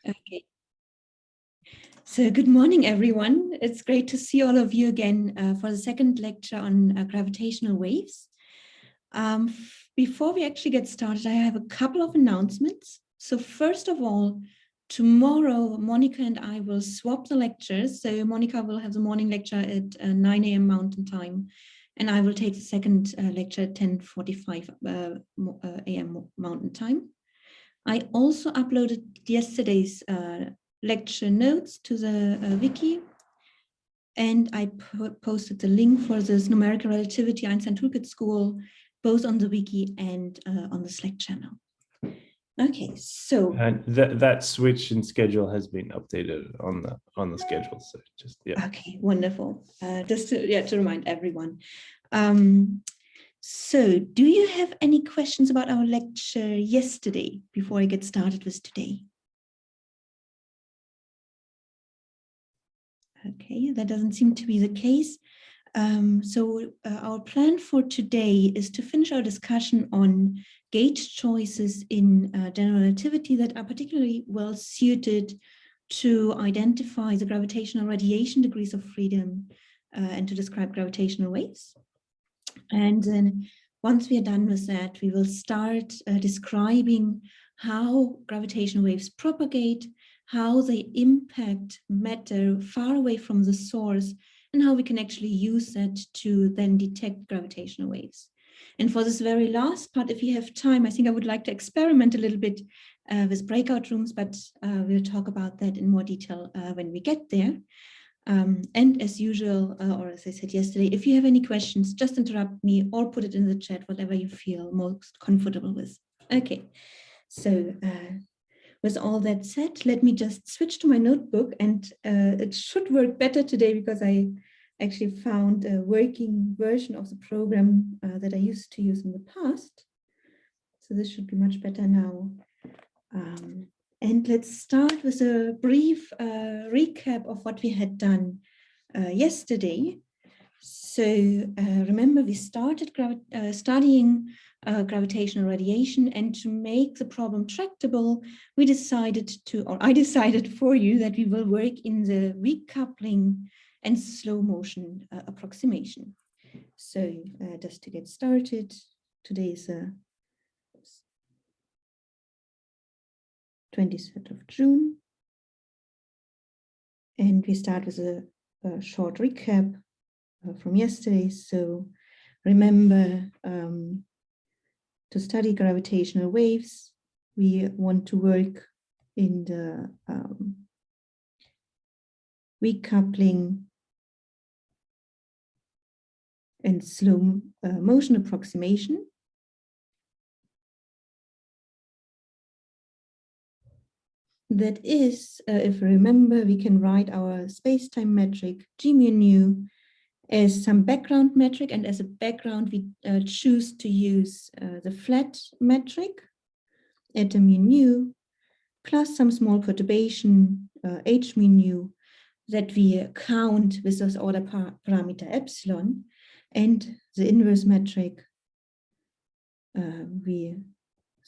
Okay. So good morning, everyone. It's great to see all of you again for the second lecture on gravitational waves. Before we actually get started, I have a couple of announcements. So first of all, tomorrow, Monica and I will swap the lectures. So Monica will have the morning lecture at 9 a.m. Mountain Time, and I will take the second lecture at 10:45 a.m. Mountain Time. I also uploaded yesterday's lecture notes to the wiki, and I posted the link for this numerical relativity Einstein Toolkit School, both on the wiki and on the Slack channel. Okay, so and that switch in schedule has been updated on the schedule. So just Okay, wonderful. Just to remind everyone. So do you have any questions about our lecture yesterday before I get started with today? Okay, that doesn't seem to be the case. So our plan for today is to finish our discussion on gauge choices in general relativity that are particularly well suited to identify the gravitational radiation degrees of freedom and to describe gravitational waves. And then once we are done with that, we will start describing how gravitational waves propagate, how they impact matter far away from the source, and how we can actually use that to then detect gravitational waves. And for this very last part, if you have time, I think I would like to experiment a little bit with breakout rooms, but we'll talk about that in more detail when we get there. And as usual, or as I said yesterday, if you have any questions, just interrupt me or put it in the chat, whatever you feel most comfortable with. Okay, so with all that said, let me just switch to my notebook, and it should work better today because I actually found a working version of the program that I used to use in the past. So this should be much better now. And let's start with a brief recap of what we had done yesterday. So remember, we started studying gravitational radiation, and to make the problem tractable, we decided to, or I decided for you, that we will work in the weak coupling and slow motion approximation. So just to get started, today is 23rd of June. And we start with a short recap from yesterday. So remember, to study gravitational waves, we want to work in the weak coupling and slow motion approximation. That is, if you remember, we can write our space-time metric G mu nu as some background metric, and as a background we choose to use the flat metric eta mu nu plus some small perturbation h mu nu that we count with this order parameter epsilon, and the inverse metric we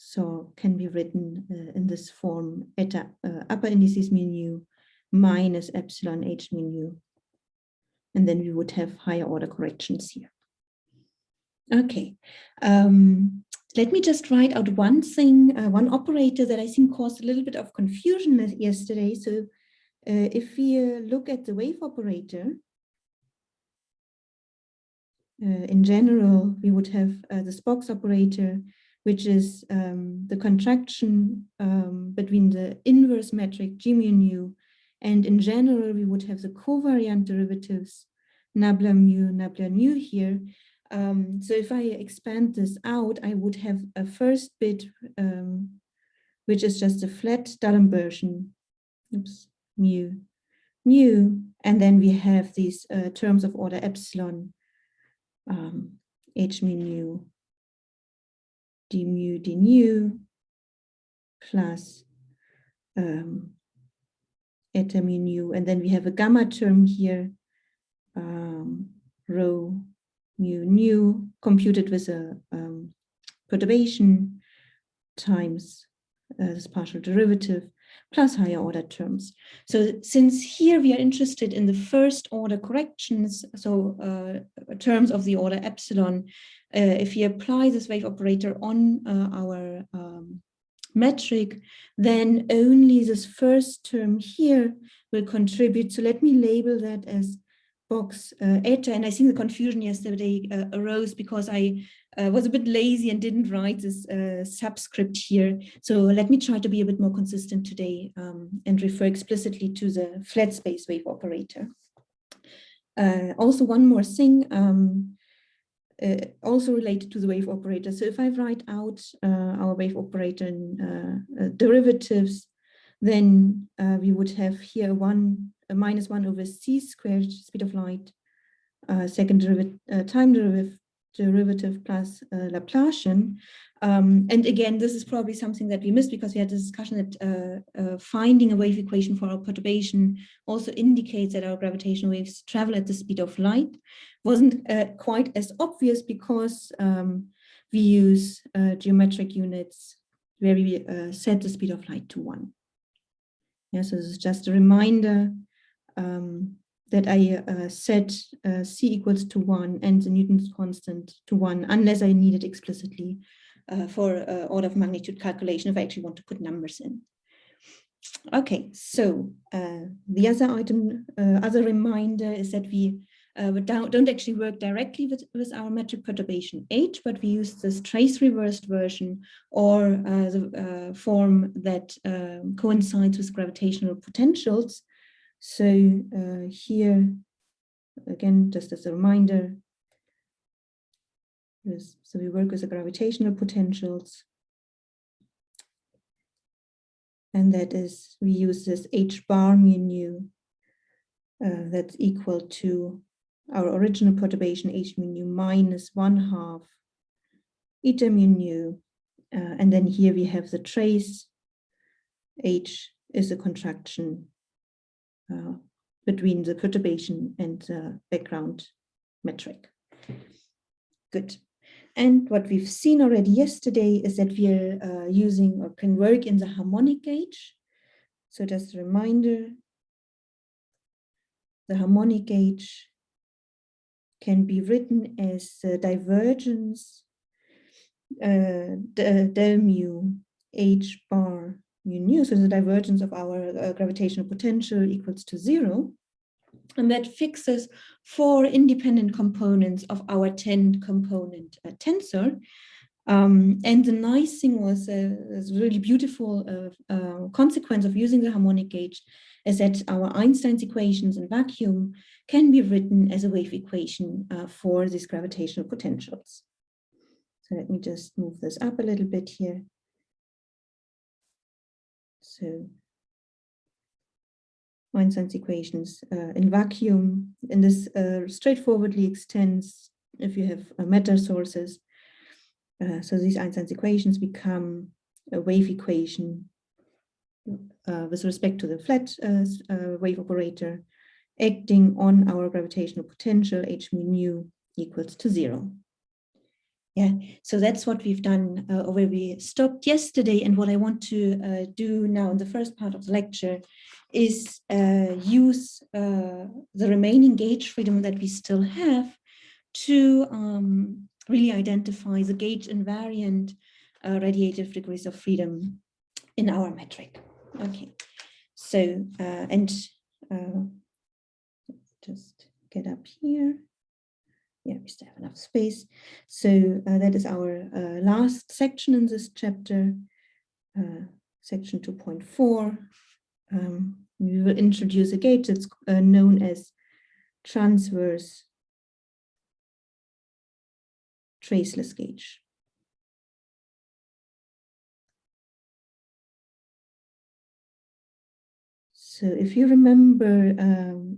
saw can be written in this form eta upper indices mu nu minus epsilon h mu nu. And then we would have higher order corrections here. Okay, let me just write out one thing, one operator that I think caused a little bit of confusion yesterday. So if we look at the wave operator, in general, we would have the Spock's operator, which is the contraction between the inverse metric G mu nu, and in general, we would have the covariant derivatives nabla mu here. So if I expand this out, I would have a first bit, which is just a flat D'Alembert, mu nu, and then we have these terms of order epsilon, h mu nu, d nu, plus eta mu nu, and then we have a gamma term here, rho mu nu, computed with a perturbation times this partial derivative. plus higher order terms. So since here we are interested in the first order corrections, so terms of the order epsilon, if you apply this wave operator on our metric, then only this first term here will contribute. So let me label that as box eta. And I think the confusion yesterday arose because I was a bit lazy and didn't write this subscript here. So let me try to be a bit more consistent today and refer explicitly to the flat space wave operator. Also, one more thing, also related to the wave operator. So if I write out our wave operator in derivatives, then we would have here a minus 1 over c squared speed of light, second time derivative plus Laplacian. And again, this is probably something that we missed because we had a discussion that finding a wave equation for our perturbation also indicates that our gravitational waves travel at the speed of light. Wasn't quite as obvious because we use geometric units where we set the speed of light to 1. Yeah, so this is just a reminder that I set c equals to 1 and the Newton's constant to 1, unless I need it explicitly for order of magnitude calculation if I actually want to put numbers in. Okay, so the other item, other reminder is that we don't actually work directly with our metric perturbation H, but we use this trace reversed version or the form that coincides with gravitational potentials. So here, again, just as a reminder, so we work with the gravitational potentials. And that is, we use this H bar mu nu that's equal to our original perturbation H mu nu minus 1/2 eta mu nu. And then here we have the trace. H is a contraction between the perturbation and the background metric. Good. And what we've seen already yesterday is that we're using or can work in the harmonic gauge. So just a reminder, the harmonic gauge can be written as the divergence del mu H bar mu nu, so the divergence of our gravitational potential equals to 0. And that fixes 4 independent components of our 10-component tensor. And the nice thing was a really beautiful consequence of using the harmonic gauge is that our Einstein's equations in vacuum can be written as a wave equation for these gravitational potentials. So let me just move this up a little bit here. So Einstein's equations in vacuum, and this straightforwardly extends if you have matter sources. So these Einstein's equations become a wave equation with respect to the flat wave operator acting on our gravitational potential H mu nu equals to 0. Yeah, so that's what we've done where we stopped yesterday. And what I want to do now in the first part of the lecture is use the remaining gauge freedom that we still have to really identify the gauge invariant radiative degrees of freedom in our metric. Okay, so and just get up here. Yeah, we still have enough space. So that is our last section in this chapter, section 2.4. We will introduce a gauge that's known as transverse traceless gauge. So if you remember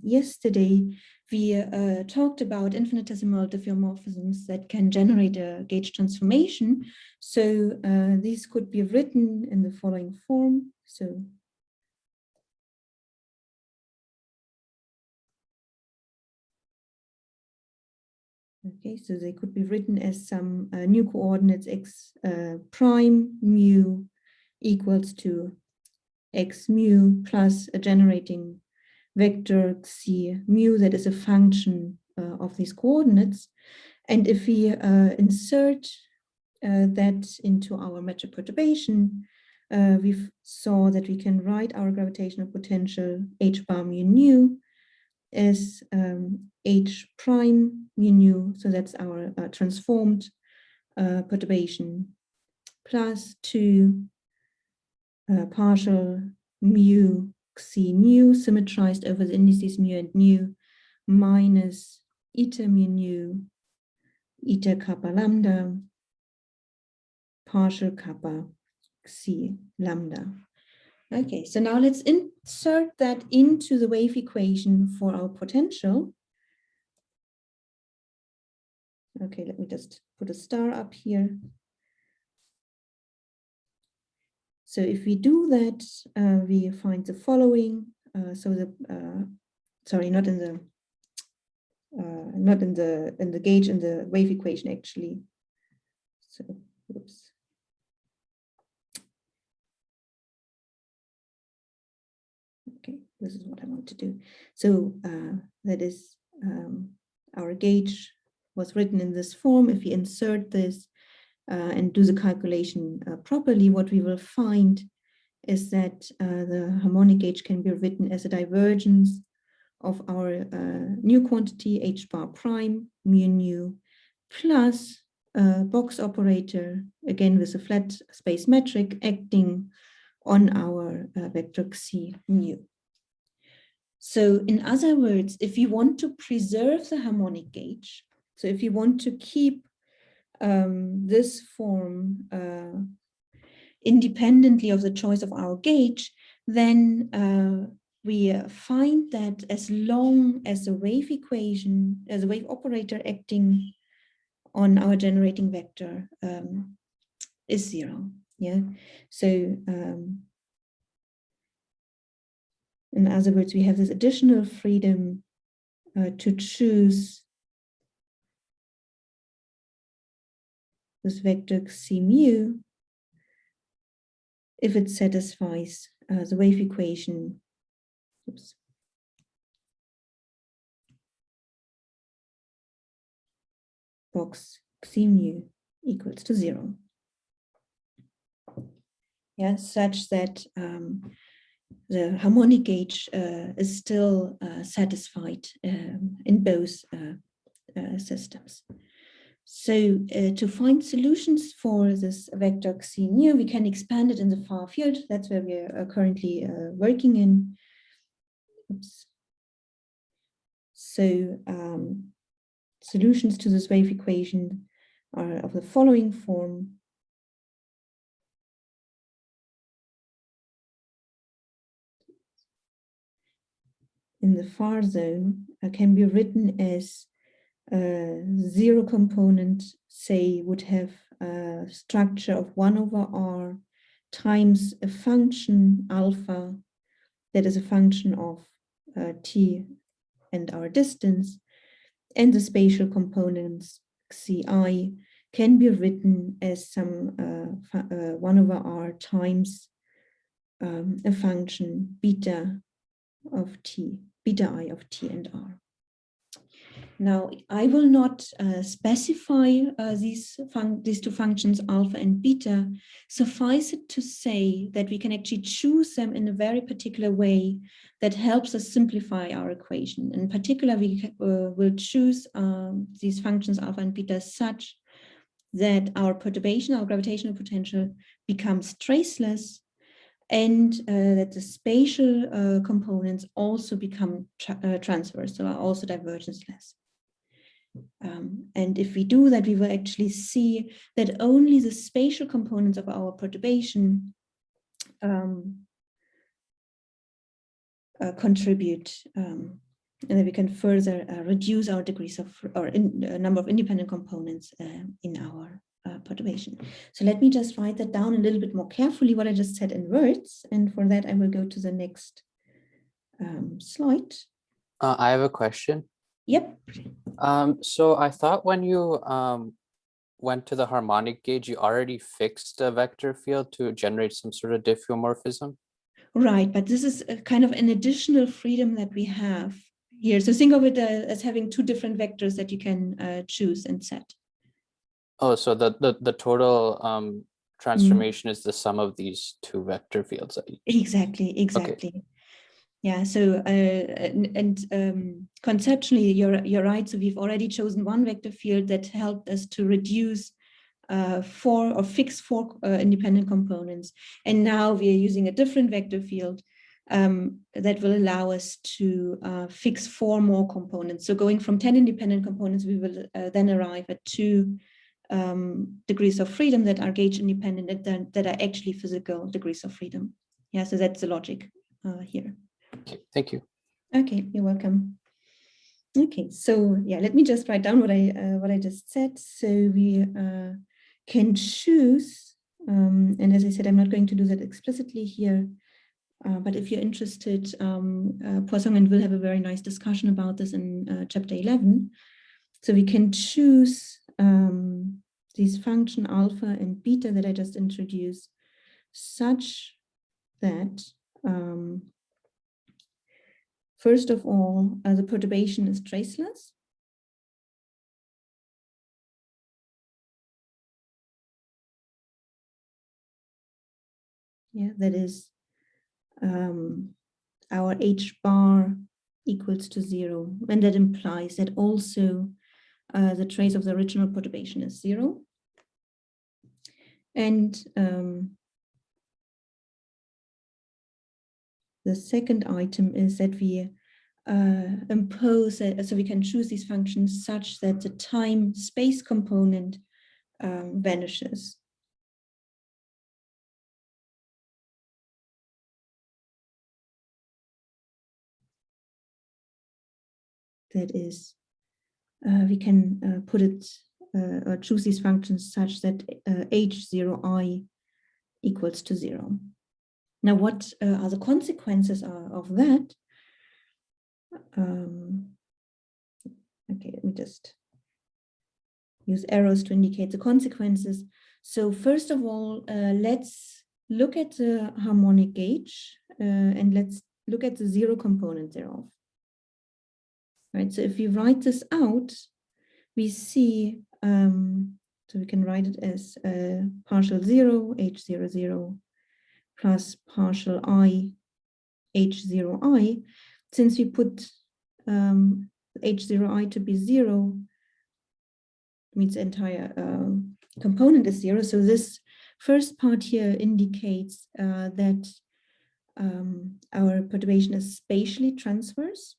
yesterday, we talked about infinitesimal diffeomorphisms that can generate a gauge transformation. So these could be written in the following form. So okay, so they could be written as some new coordinates x prime mu equals to x mu plus a generating vector xi mu that is a function of these coordinates. And if we insert that into our metric perturbation, we saw that we can write our gravitational potential h bar mu nu as h prime mu nu, so that's our transformed perturbation, plus 2 partial mu xi nu symmetrized over the indices mu and nu minus eta mu nu eta kappa lambda partial kappa xi lambda. Okay, so now let's insert that into the wave equation for our potential. Okay, let me just put a star up here. So if we do that, we find the following. Sorry, not in the gauge, in the wave equation actually. So, oops. Okay, this is what I want to do. So that is our gauge was written in this form. If we insert this and do the calculation properly, what we will find is that the harmonic gauge can be written as a divergence of our new quantity h bar prime mu nu plus a box operator, again with a flat space metric acting on our vector xi mu. So in other words, if you want to preserve the harmonic gauge, so if you want to keep this form independently of the choice of our gauge, then we find that as long as the wave equation, as a wave operator acting on our generating vector is 0. Yeah. So in other words, we have this additional freedom to choose this vector xi mu if it satisfies the wave equation. Oops. Box xi mu equals to 0. Yeah, such that the harmonic gauge is still satisfied in both systems. So to find solutions for this vector xi nu, we can expand it in the far field. That's where we are currently working in. Oops. So solutions to this wave equation are of the following form. In the far zone can be written as 0 component, say, would have a structure of 1 over r times a function alpha that is a function of t and our distance, and the spatial components xi can be written as some 1 over r times a function beta of t, beta I of t and r. Now, I will not specify these two functions, alpha and beta. Suffice it to say that we can actually choose them in a very particular way that helps us simplify our equation. In particular, we will choose these functions, alpha and beta, such that our perturbation, our gravitational potential, becomes traceless, and that the spatial components also become transverse, so are also divergenceless. And if we do that, we will actually see that only the spatial components of our perturbation contribute, and that we can further reduce our degrees of, or number of independent components in our perturbation. So let me just write that down a little bit more carefully, what I just said in words. And for that, I will go to the next slide. I have a question. Yep. So I thought when you went to the harmonic gauge, you already fixed a vector field to generate some sort of diffeomorphism. Right, but this is a kind of an additional freedom that we have here. So think of it as having two different vectors that you can choose and set. Oh, so the total transformation is the sum of these two vector fields. Exactly. Okay. Yeah, so conceptually, you're right. So we've already chosen one vector field that helped us to reduce fix four independent components, and now we are using a different vector field that will allow us to fix 4 more components. So going from 10 independent components, we will then arrive at 2 degrees of freedom that are gauge independent, that are actually physical degrees of freedom. Yeah, so that's the logic here. Okay, thank you. Okay, you're welcome. Okay, so yeah, let me just write down what I just said. So we can choose, and as I said, I'm not going to do that explicitly here, but if you're interested, Poisson and will have a very nice discussion about this in chapter 11. So we can choose these function alpha and beta that I just introduced, such that first of all, the perturbation is traceless. Yeah, that is our h bar equals to 0, and that implies that also the trace of the original perturbation is 0. And the second item is that we impose, so we can choose these functions such that the time-space component vanishes. That is, we can put it or choose these functions such that h0i equals to 0. Now, what are the consequences of that? Okay, let me just use arrows to indicate the consequences. So first of all, let's look at the harmonic gauge and let's look at the 0 component thereof. Right, so if we write this out, we see, so we can write it as partial 0, h00, plus partial I, h0i. Since we put h0i to be 0, means the entire component is 0. So this first part here indicates that our perturbation is spatially transverse.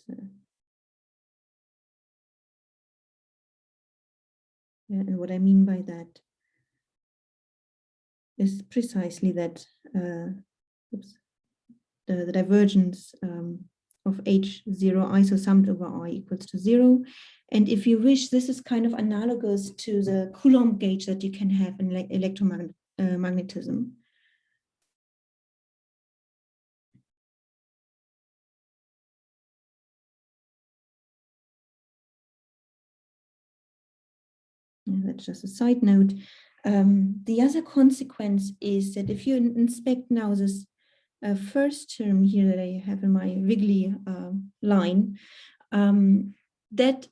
So, yeah, and what I mean by that is precisely that the divergence of h0i, so summed over I, equals to 0. And if you wish, this is kind of analogous to the Coulomb gauge that you can have in electromagnetism. That's just a side note. The other consequence is that if you inspect now this first term here that I have in my wiggly line, that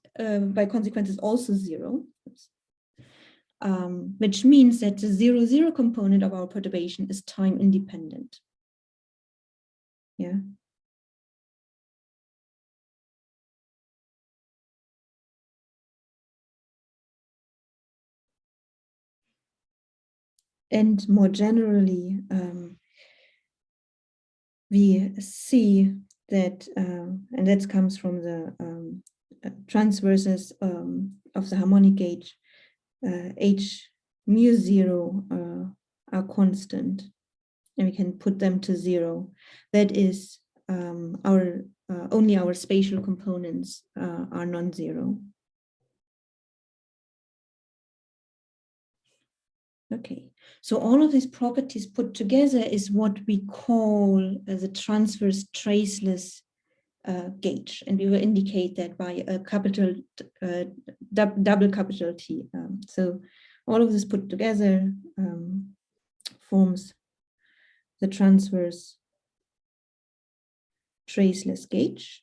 by consequence is also 0, which means that the 0,0 component of our perturbation is time independent. Yeah. And more generally, we see that, and that comes from the transverses of the harmonic gauge, h mu 0 are constant, and we can put them to 0. That is, only our spatial components are non-zero. Okay, so all of these properties put together is what we call the transverse traceless gauge, and we will indicate that by a capital double capital T. So all of this put together forms the transverse traceless gauge,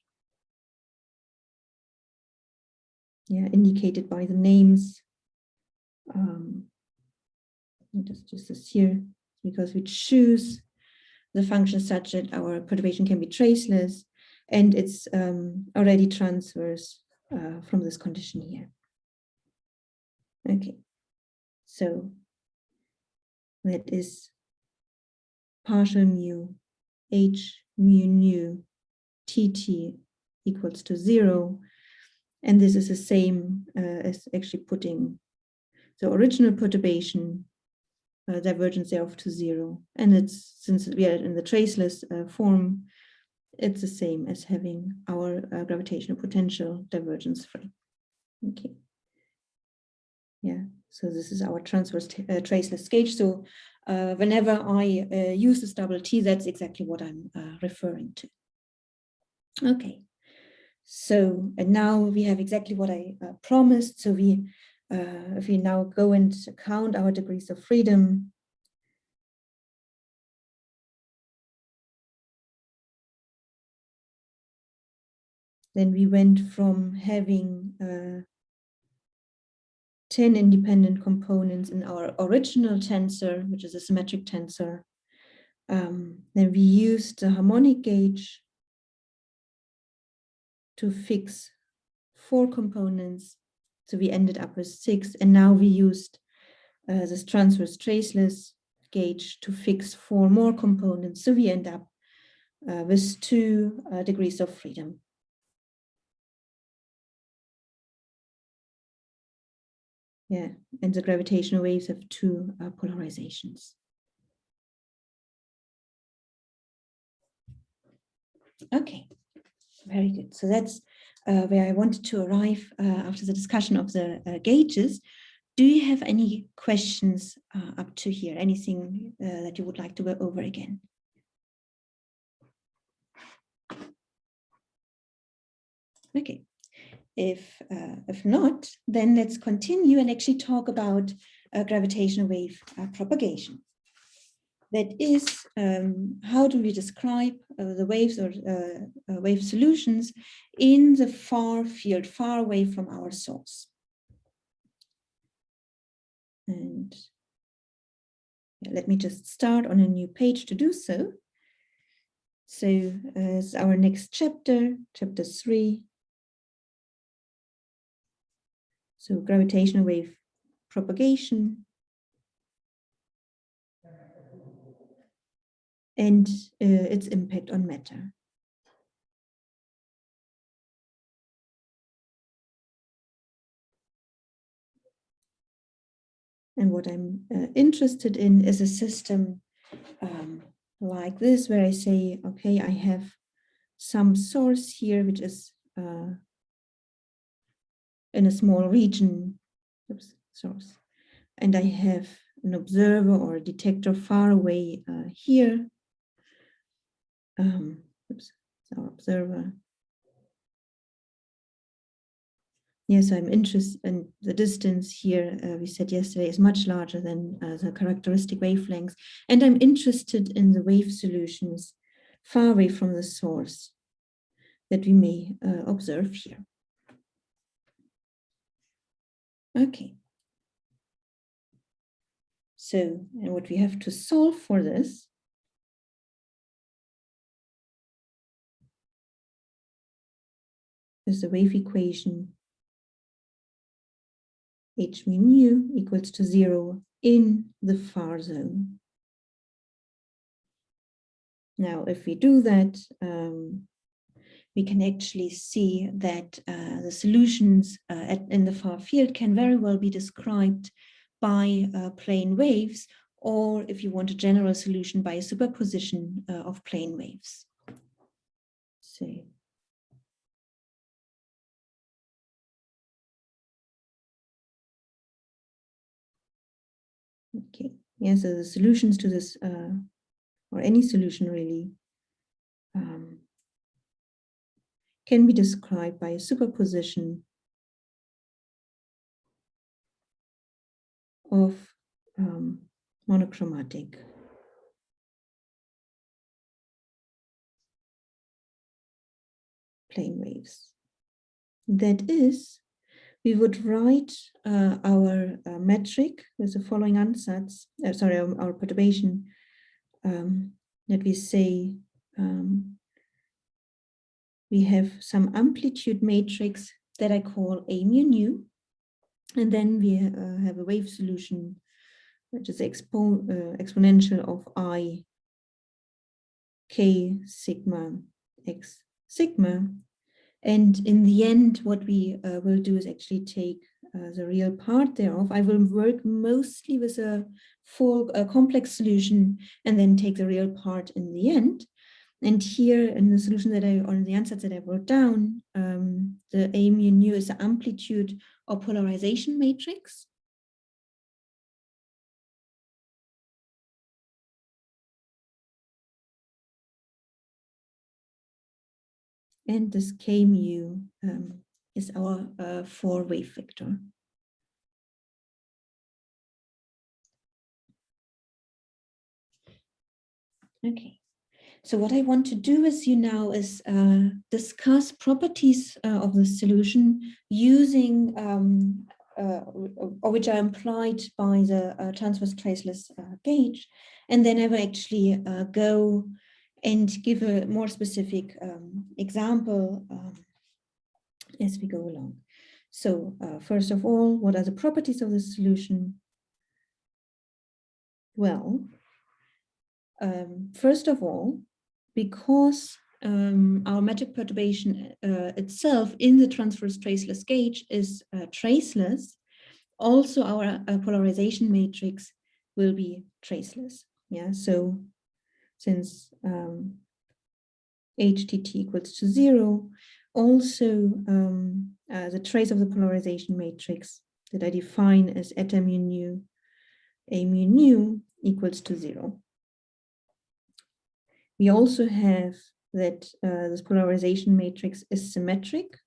indicated by the names. Just use this here because we choose the function such that our perturbation can be traceless, and it's already transverse from this condition here. Okay, so that is partial mu h mu nu tt equals to 0, and this is the same as actually putting the original perturbation divergence thereof to 0, and it's, since we are in the traceless form, it's the same as having our gravitational potential divergence free. Okay, yeah, so this is our transverse traceless gauge. So whenever I use this double T, that's exactly what I'm referring to. Okay, so and now we have exactly what I promised. So we if we now go and count our degrees of freedom, then we went from having 10 independent components in our original tensor, which is a symmetric tensor. Then we used the harmonic gauge to fix 4 components. So we ended up with 6, and now we used this transverse traceless gauge to fix 4 more components. So we end up with 2 degrees of freedom. Yeah, and the gravitational waves have 2 polarizations. Okay, very good. So that's where I wanted to arrive after the discussion of the gauges. Do you have any questions up to here? Anything that you would like to go over again? Okay, if not, then let's continue and actually talk about gravitational wave propagation. That is, how do we describe the waves or wave solutions in the far field, far away from our source? And let me just start on a new page to do so. So as our next chapter, chapter 3. So gravitational wave propagation. And its impact on matter. And what I'm interested in is a system like this, where I say, okay, I have some source here, which is in a small region, source, and I have an observer or a detector far away here. It's our observer. Yes, I'm interested in the distance here, we said yesterday, is much larger than the characteristic wavelengths. And I'm interested in the wave solutions far away from the source that we may observe here. Okay. So, and what we have to solve for this is the wave equation h mu nu equals to 0 in the far zone. Now, if we do that, we can actually see that the solutions in the far field can very well be described by plane waves, or if you want a general solution, by a superposition of plane waves. So, okay, yeah, so the solutions to this, or any solution really, can be described by a superposition of monochromatic plane waves. That is, we would write our metric with the following ansatz, our perturbation, that we say we have some amplitude matrix that I call A mu nu, and then we have a wave solution which is exponential of I k sigma x sigma. And in the end, what we will do is actually take the real part thereof. I will work mostly with a full complex solution and then take the real part in the end. And here in the solution that or in the ansatz that I wrote down, the A mu nu is the amplitude or polarization matrix. And this K mu is our 4-wave vector. Okay, so what I want to do with you now is discuss properties of the solution using, or which are implied by the transverse traceless gauge, and then I will actually go and give a more specific example as we go along. So first of all, what are the properties of the solution? Well, first of all, because our metric perturbation itself in the transverse traceless gauge is traceless, also our polarization matrix will be traceless. Yeah, so since HTT equals to 0, also the trace of the polarization matrix that I define as eta mu nu, A mu nu equals to 0. We also have that this polarization matrix is symmetric,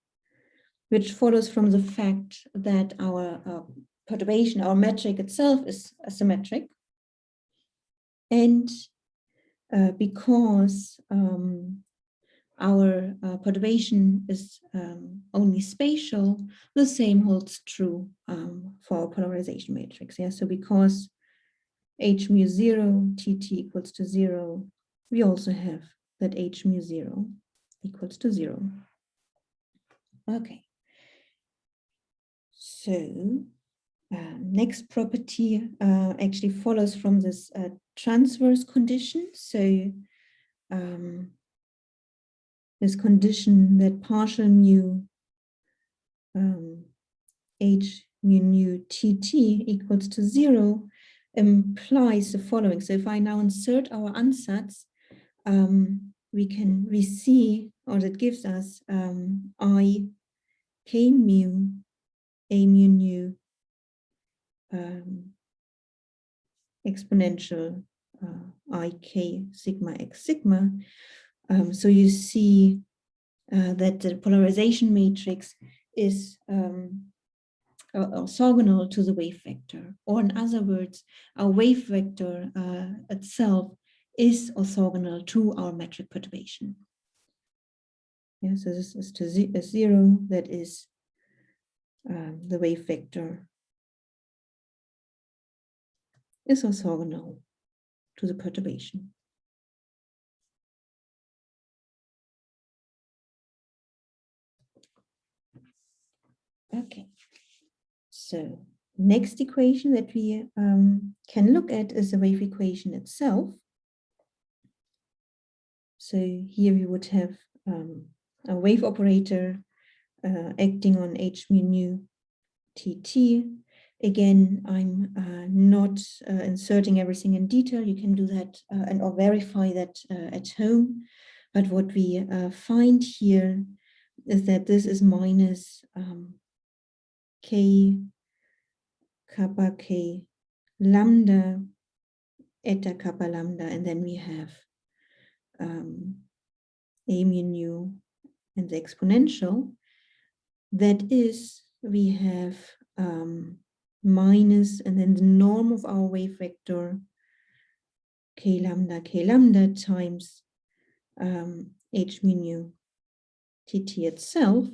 which follows from the fact that our perturbation, our metric itself is symmetric. And because our perturbation is only spatial, the same holds true for our polarization matrix. Yeah, so because H mu 0, TT equals to 0, we also have that H mu 0 equals to 0. Okay. So next property actually follows from this transverse condition. So this condition that partial mu H mu nu TT equals to 0 implies the following. So if I now insert our ansatz, we see, or that gives us I k mu A mu nu exponential I k sigma x sigma. So you see that the polarization matrix is orthogonal to the wave vector, or in other words, our wave vector itself is orthogonal to our metric perturbation. Yeah, so this is to 0, that is the wave vector is orthogonal to the perturbation. Okay, so next equation that we can look at is the wave equation itself. So here we would have a wave operator acting on H mu nu TT. Again, I'm not inserting everything in detail. You can do that or verify that at home. But what we find here is that this is minus k kappa k lambda eta kappa lambda, and then we have A mu nu and the exponential. That is, we have minus and then the norm of our wave vector k lambda times H mu nu tt itself,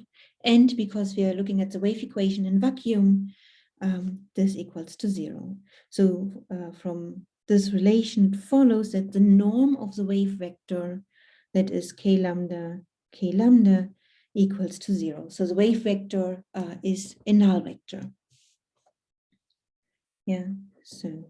and because we are looking at the wave equation in vacuum, this equals to 0. So from this relation, it follows that the norm of the wave vector, that is k lambda equals to 0. So the wave vector is a null vector. Yeah, so.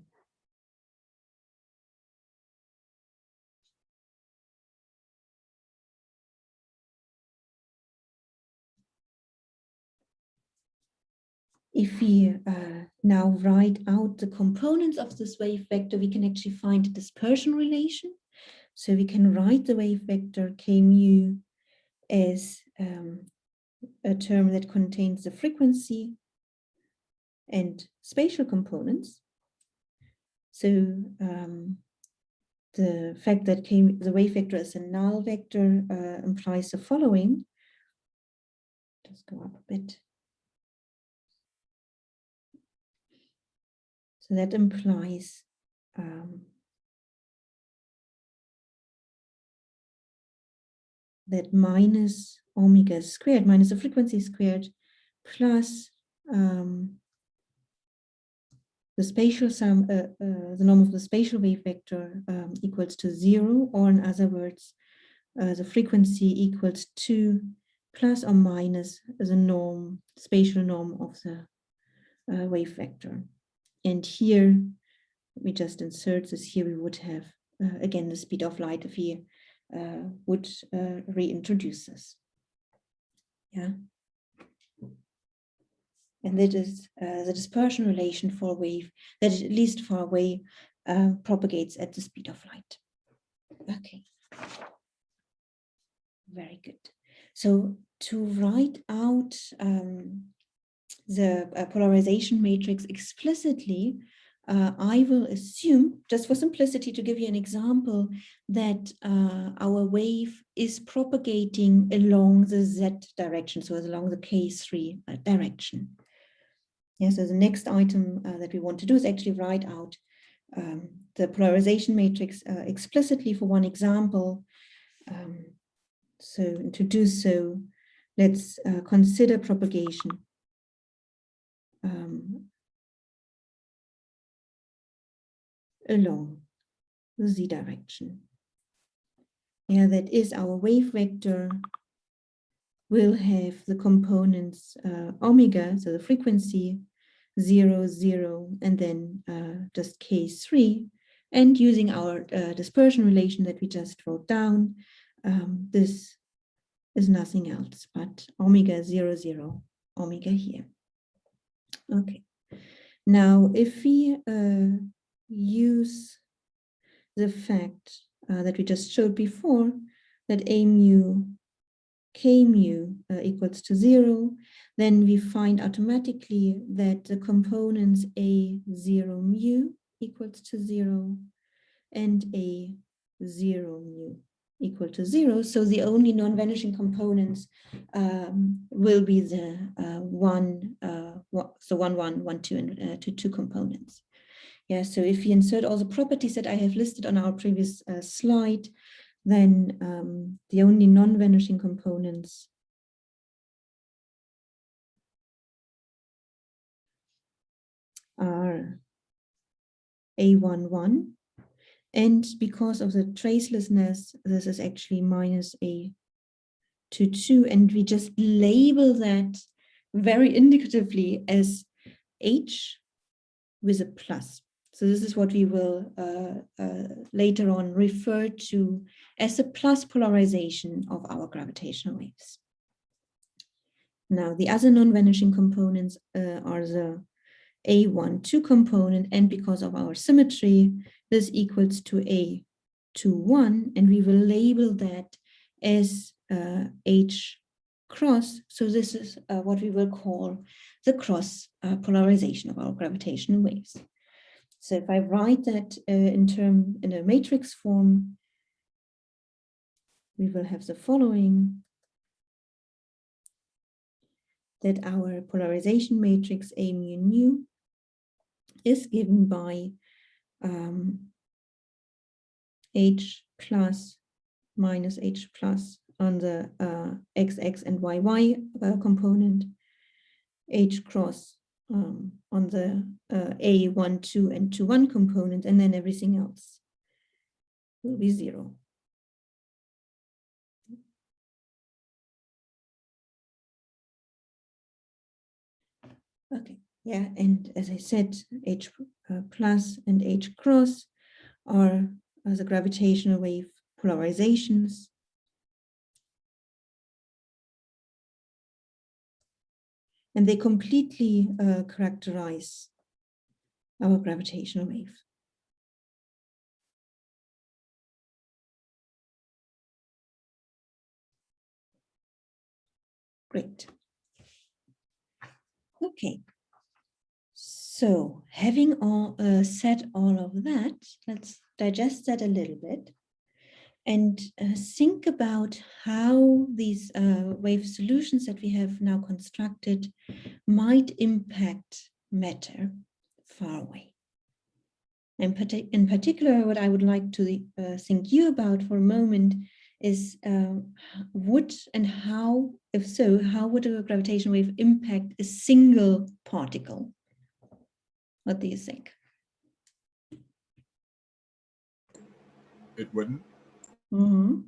If we now write out the components of this wave vector, we can actually find a dispersion relation. So we can write the wave vector k mu as a term that contains the frequency and spatial components. So the fact that the wave vector is a null vector implies the following. Just go up a bit. So that implies that minus omega squared, minus the frequency squared, plus the spatial sum, the norm of the spatial wave vector equals to 0, or in other words, the frequency equals 2 plus or minus the norm, spatial norm of the wave vector. And here, we just insert this. Here we would have, again, the speed of light if we would reintroduce this. Yeah. And that is the dispersion relation for a wave that at least far away propagates at the speed of light. Okay. Very good. So to write out the polarization matrix explicitly, I will assume, just for simplicity, to give you an example, that our wave is propagating along the z direction, so along the k3 direction. Yeah, so the next item that we want to do is actually write out the polarization matrix explicitly for one example. So to do so, let's consider propagation along the z direction. Yeah, that is our wave vector will have the components omega, so the frequency 0, 0, and then just k3. And using our dispersion relation that we just wrote down, this is nothing else but omega 0, 0, omega here. Okay. Now, if we use the fact that we just showed before, that a mu, k mu equals to 0, then we find automatically that the components a0 mu equals to 0 and a0 mu equal to 0. So the only non-vanishing components will be the 1, 1, 1, 2, and 2, 2 components. Yeah, so if you insert all the properties that I have listed on our previous slide, then the only non-vanishing components are a11, and because of the tracelessness, this is actually minus a22, and we just label that very indicatively as H with a plus. So this is what we will later on refer to as the plus polarization of our gravitational waves. Now, the other non-vanishing components are the A12 component, and because of our symmetry, this equals to A21, and we will label that as H cross. So this is what we will call the cross polarization of our gravitational waves. So if I write that in a matrix form, we will have the following, that our polarization matrix A mu nu is given by H plus minus H plus on the XX and YY component, H cross on the A1, 2, and 2, 1 component, and then everything else will be 0. Okay, yeah, and as I said, H plus and H cross are the gravitational wave polarizations. And they completely characterize our gravitational wave. Great. Okay. So having said all of that, let's digest that a little bit and think about how these wave solutions that we have now constructed might impact matter far away. In particular, what I would like to think you about for a moment is would and how, if so, how would a gravitational wave impact a single particle? What do you think? It wouldn't. Mm-hmm.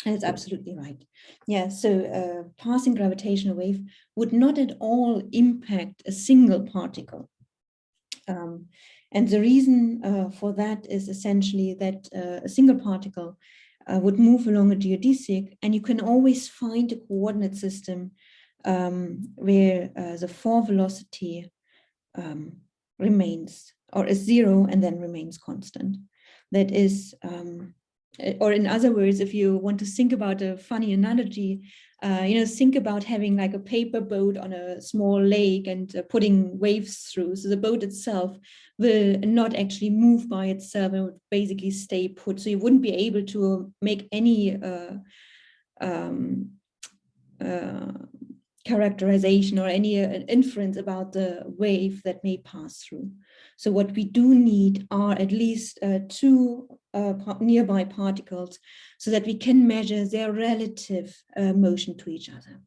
That's absolutely right. Yeah, so passing gravitational wave would not at all impact a single particle. And the reason for that is essentially that a single particle would move along a geodesic, and you can always find a coordinate system where the forward velocity remains or is 0 and then remains constant. That is, or in other words, if you want to think about a funny analogy, think about having like a paper boat on a small lake and putting waves through. So the boat itself will not actually move by itself and would basically stay put. So you wouldn't be able to make any characterization or any inference about the wave that may pass through. So what we do need are at least two nearby particles so that we can measure their relative motion to each other.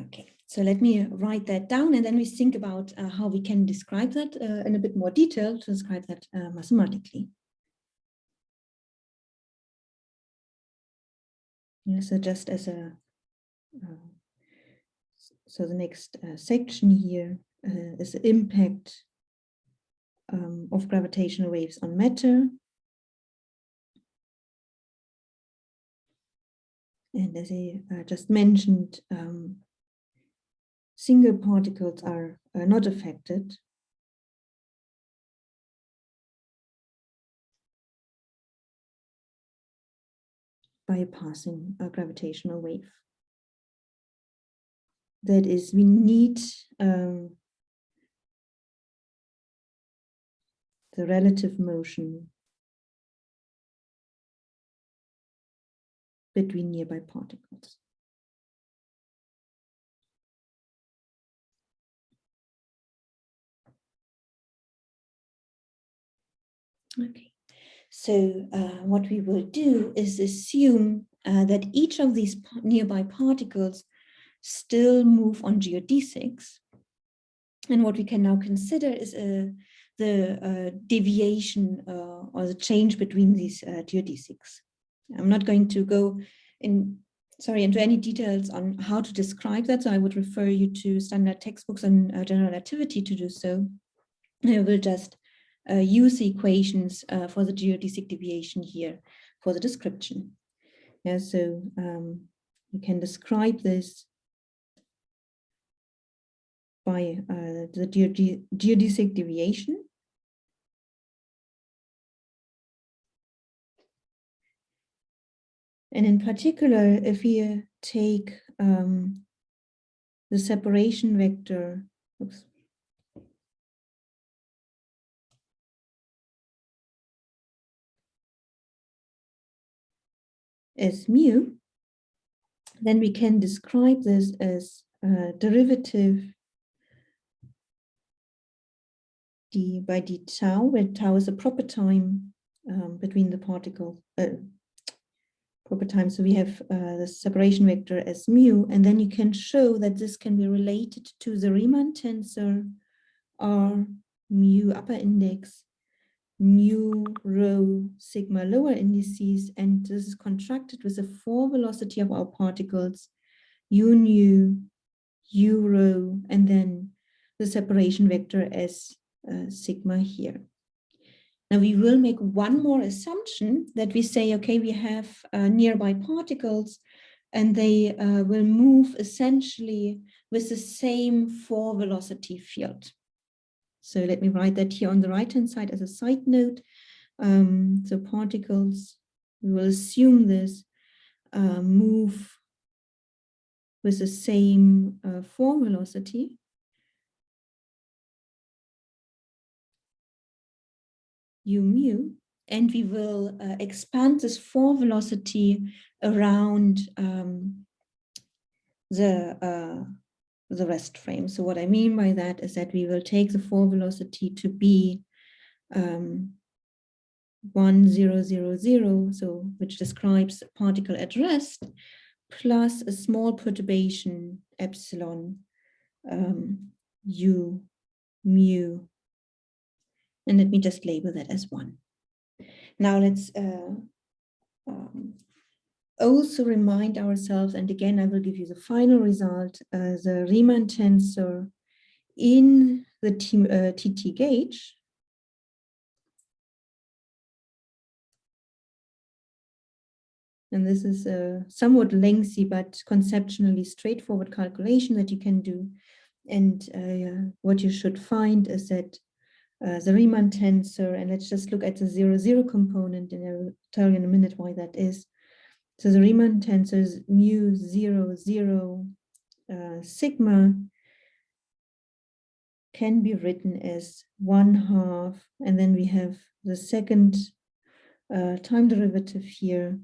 Okay, so let me write that down and then we think about how we can describe that in a bit more detail to describe that mathematically. Yeah, so just as a so the next section here is the impact of gravitational waves on matter. And as I just mentioned, single particles are not affected. By passing a gravitational wave. That is, we need the relative motion between nearby particles. Okay, so what we will do is assume that each of these nearby particles still move on geodesics. And what we can now consider is the deviation or the change between these geodesics. I'm not going to go into any details on how to describe that, so I would refer you to standard textbooks on general relativity to do so. I will just use the equations for the geodesic deviation here for the description. Yeah, so you can describe this by the geodesic deviation. And in particular, if we take the separation vector, as mu, then we can describe this as derivative d by d tau, where tau is a proper time between the particles, proper time. So we have the separation vector as mu, and then you can show that this can be related to the Riemann tensor R mu upper index, mu rho sigma lower indices, and this is contracted with the 4 velocity of our particles, u nu, u rho, and then the separation vector as sigma here. Now we will make one more assumption that we say, okay, we have nearby particles and they will move essentially with the same 4 velocity field. So let me write that here on the right-hand side as a side note. So particles, we will assume this, move with the same 4 velocity. U mu, and we will expand this 4 velocity around the rest frame. So what I mean by that is that we will take the 4 velocity to be 1, 0, 0, 0, so which describes the particle at rest, plus a small perturbation epsilon u mu. And let me just label that as 1. Now let's also remind ourselves, and again, I will give you the final result, the Riemann tensor in the TT gauge. And this is a somewhat lengthy, but conceptually straightforward calculation that you can do. And what you should find is that the Riemann tensor, and let's just look at the 0, 0 component, and I will tell you in a minute why that is. So the Riemann tensor is mu 0, 0 sigma can be written as 1/2, and then we have the second time derivative here,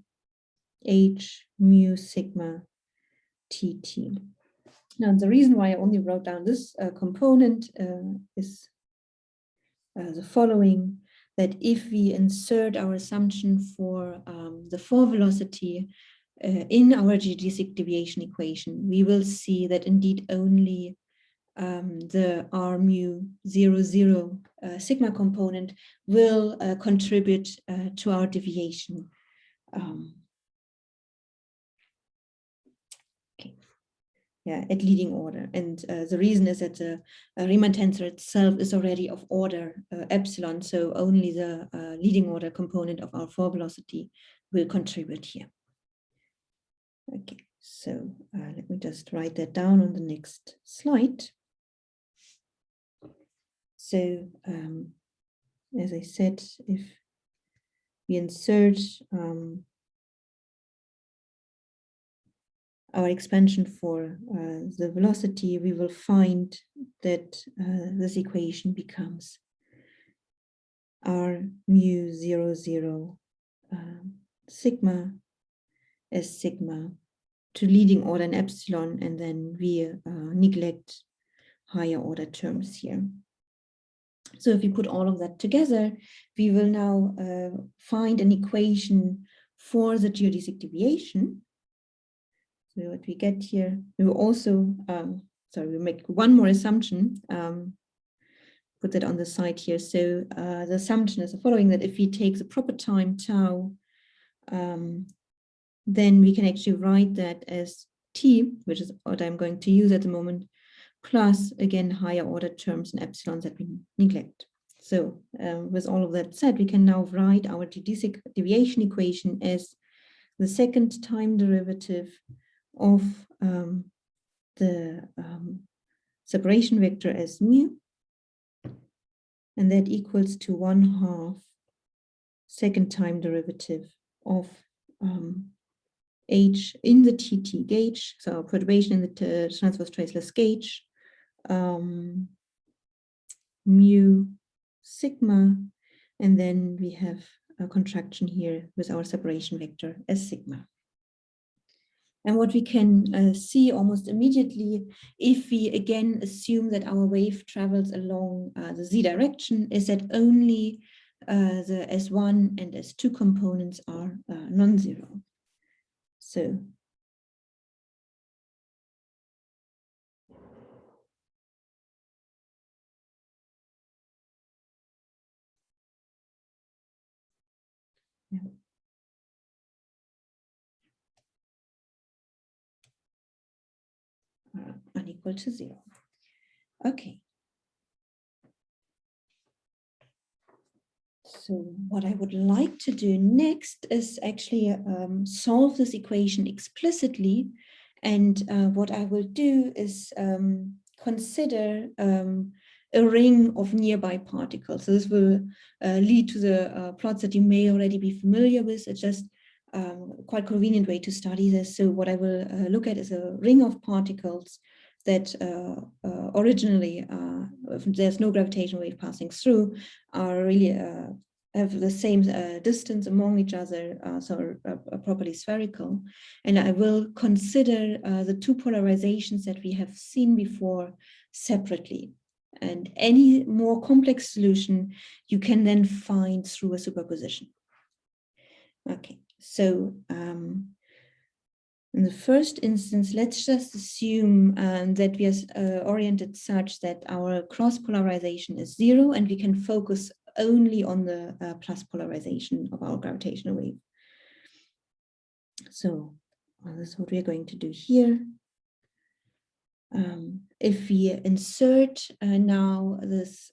h mu sigma tt. Now the reason why I only wrote down this component is the following, that if we insert our assumption for the 4 velocity in our geodesic deviation equation, we will see that indeed only the R mu 0, 0 sigma component will contribute to our deviation. Yeah, at leading order. And the reason is that the Riemann tensor itself is already of order epsilon, so only the leading order component of our 4 velocity will contribute here. Okay, so let me just write that down on the next slide. So as I said, if we insert our expansion for the velocity, we will find that this equation becomes R mu 0, 0 sigma as sigma to leading order and epsilon, and then we neglect higher order terms here. So if we put all of that together, we will now find an equation for the geodesic deviation. So what we get here, we will also, we'll make one more assumption, put that on the side here. So the assumption is the following, that if we take the proper time tau, then we can actually write that as t, which is what I'm going to use at the moment, plus again higher order terms and epsilons that we neglect. So with all of that said, we can now write our geodesic deviation equation as the second time derivative of the separation vector as mu, and that equals to 1/2 second time derivative of h in the TT gauge, so our perturbation in the transverse traceless gauge, mu sigma, and then we have a contraction here with our separation vector as sigma. And what we can see almost immediately, if we again assume that our wave travels along the z direction, is that only the S1 and S2 components are non-zero. So yeah. Unequal to 0. Okay. So what I would like to do next is actually solve this equation explicitly. And what I will do is consider a ring of nearby particles. So this will lead to the plots that you may already be familiar with. It's just quite convenient way to study this. So what I will look at is a ring of particles that originally, if there's no gravitational wave passing through, are really have the same distance among each other, so are properly spherical. And I will consider the two polarizations that we have seen before separately. And any more complex solution you can then find through a superposition. Okay, so in the first instance, let's just assume that we are oriented such that our cross polarization is 0 and we can focus only on the plus polarization of our gravitational wave. So this is what we're going to do here. If we insert now this,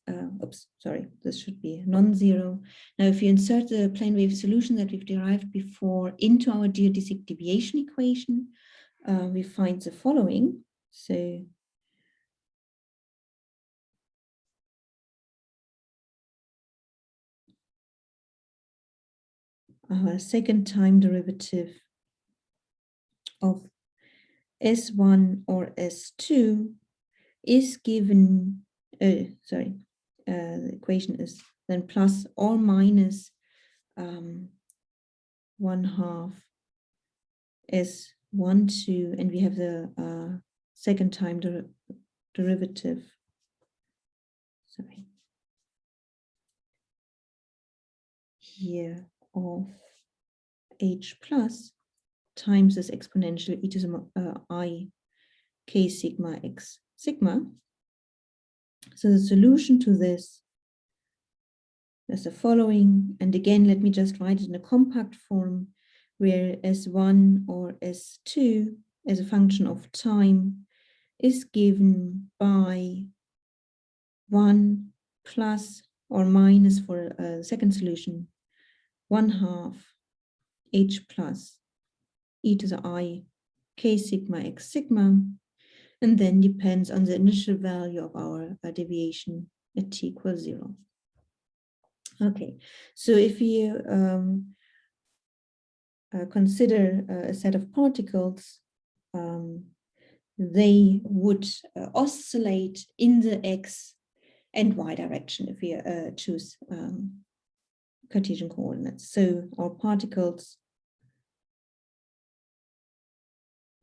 this should be non-zero. Now, if you insert the plane wave solution that we've derived before into our geodesic deviation equation, we find the following. So our second time derivative of S1 or S2 is given, the equation is then plus or minus 1/2 S1, 2, and we have the second time derivative, here of H plus times this exponential e to the I k sigma x sigma. So the solution to this is the following, and again, let me just write it in a compact form, where S1 or S2 as a function of time is given by 1 plus or minus, for a second solution, 1/2 H plus e to the I k sigma x sigma, and then depends on the initial value of our deviation at t equals 0. Okay, so if we consider a set of particles, they would oscillate in the x and y direction if we choose Cartesian coordinates. So our particles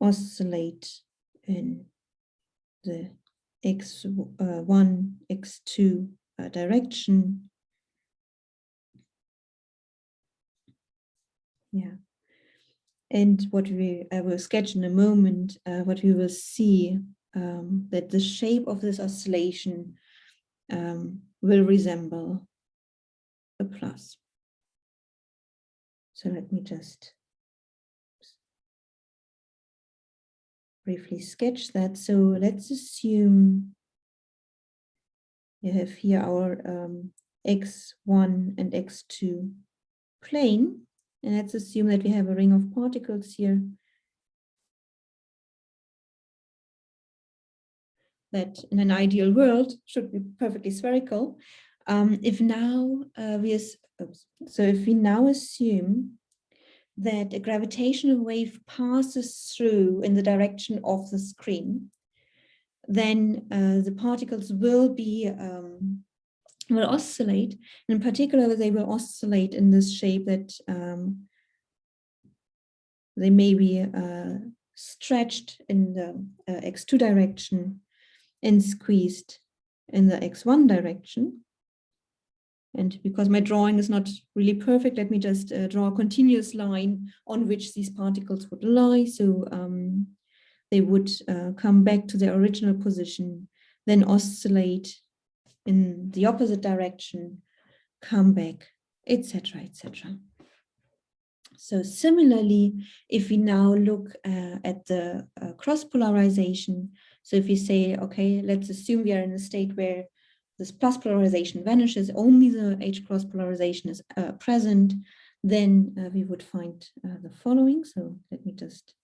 oscillate in the x1, x2 direction. Yeah. And what I will sketch in a moment, what we will see, that the shape of this oscillation will resemble a plus. So let me just briefly sketch that. So let's assume you have here our x1 and x2 plane. And let's assume that we have a ring of particles here that in an ideal world should be perfectly spherical. If we now assume that a gravitational wave passes through in the direction of the screen, then the particles will oscillate. In particular, they will oscillate in this shape that they may be stretched in the x2 direction and squeezed in the x1 direction. And because my drawing is not really perfect, let me just draw a continuous line on which these particles would lie. So they would come back to their original position, then oscillate in the opposite direction, come back, etc., etc. So similarly, if we now look at the cross polarization, so if we say, okay, let's assume we are in a state where this plus polarization vanishes, only the H cross polarization is present, then we would find the following. So let me just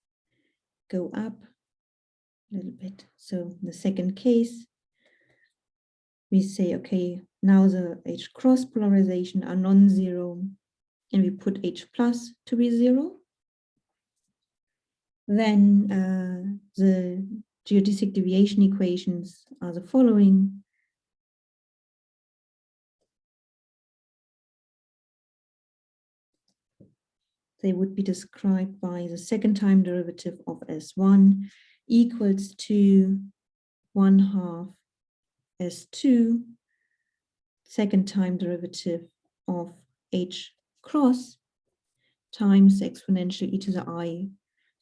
go up a little bit. So in the second case, we say, okay, now the H cross polarization are non-zero, and we put H plus to be 0. Then the geodesic deviation equations are the following. They would be described by the second time derivative of S1 equals to 1/2 S2, second time derivative of H cross times exponential e to the I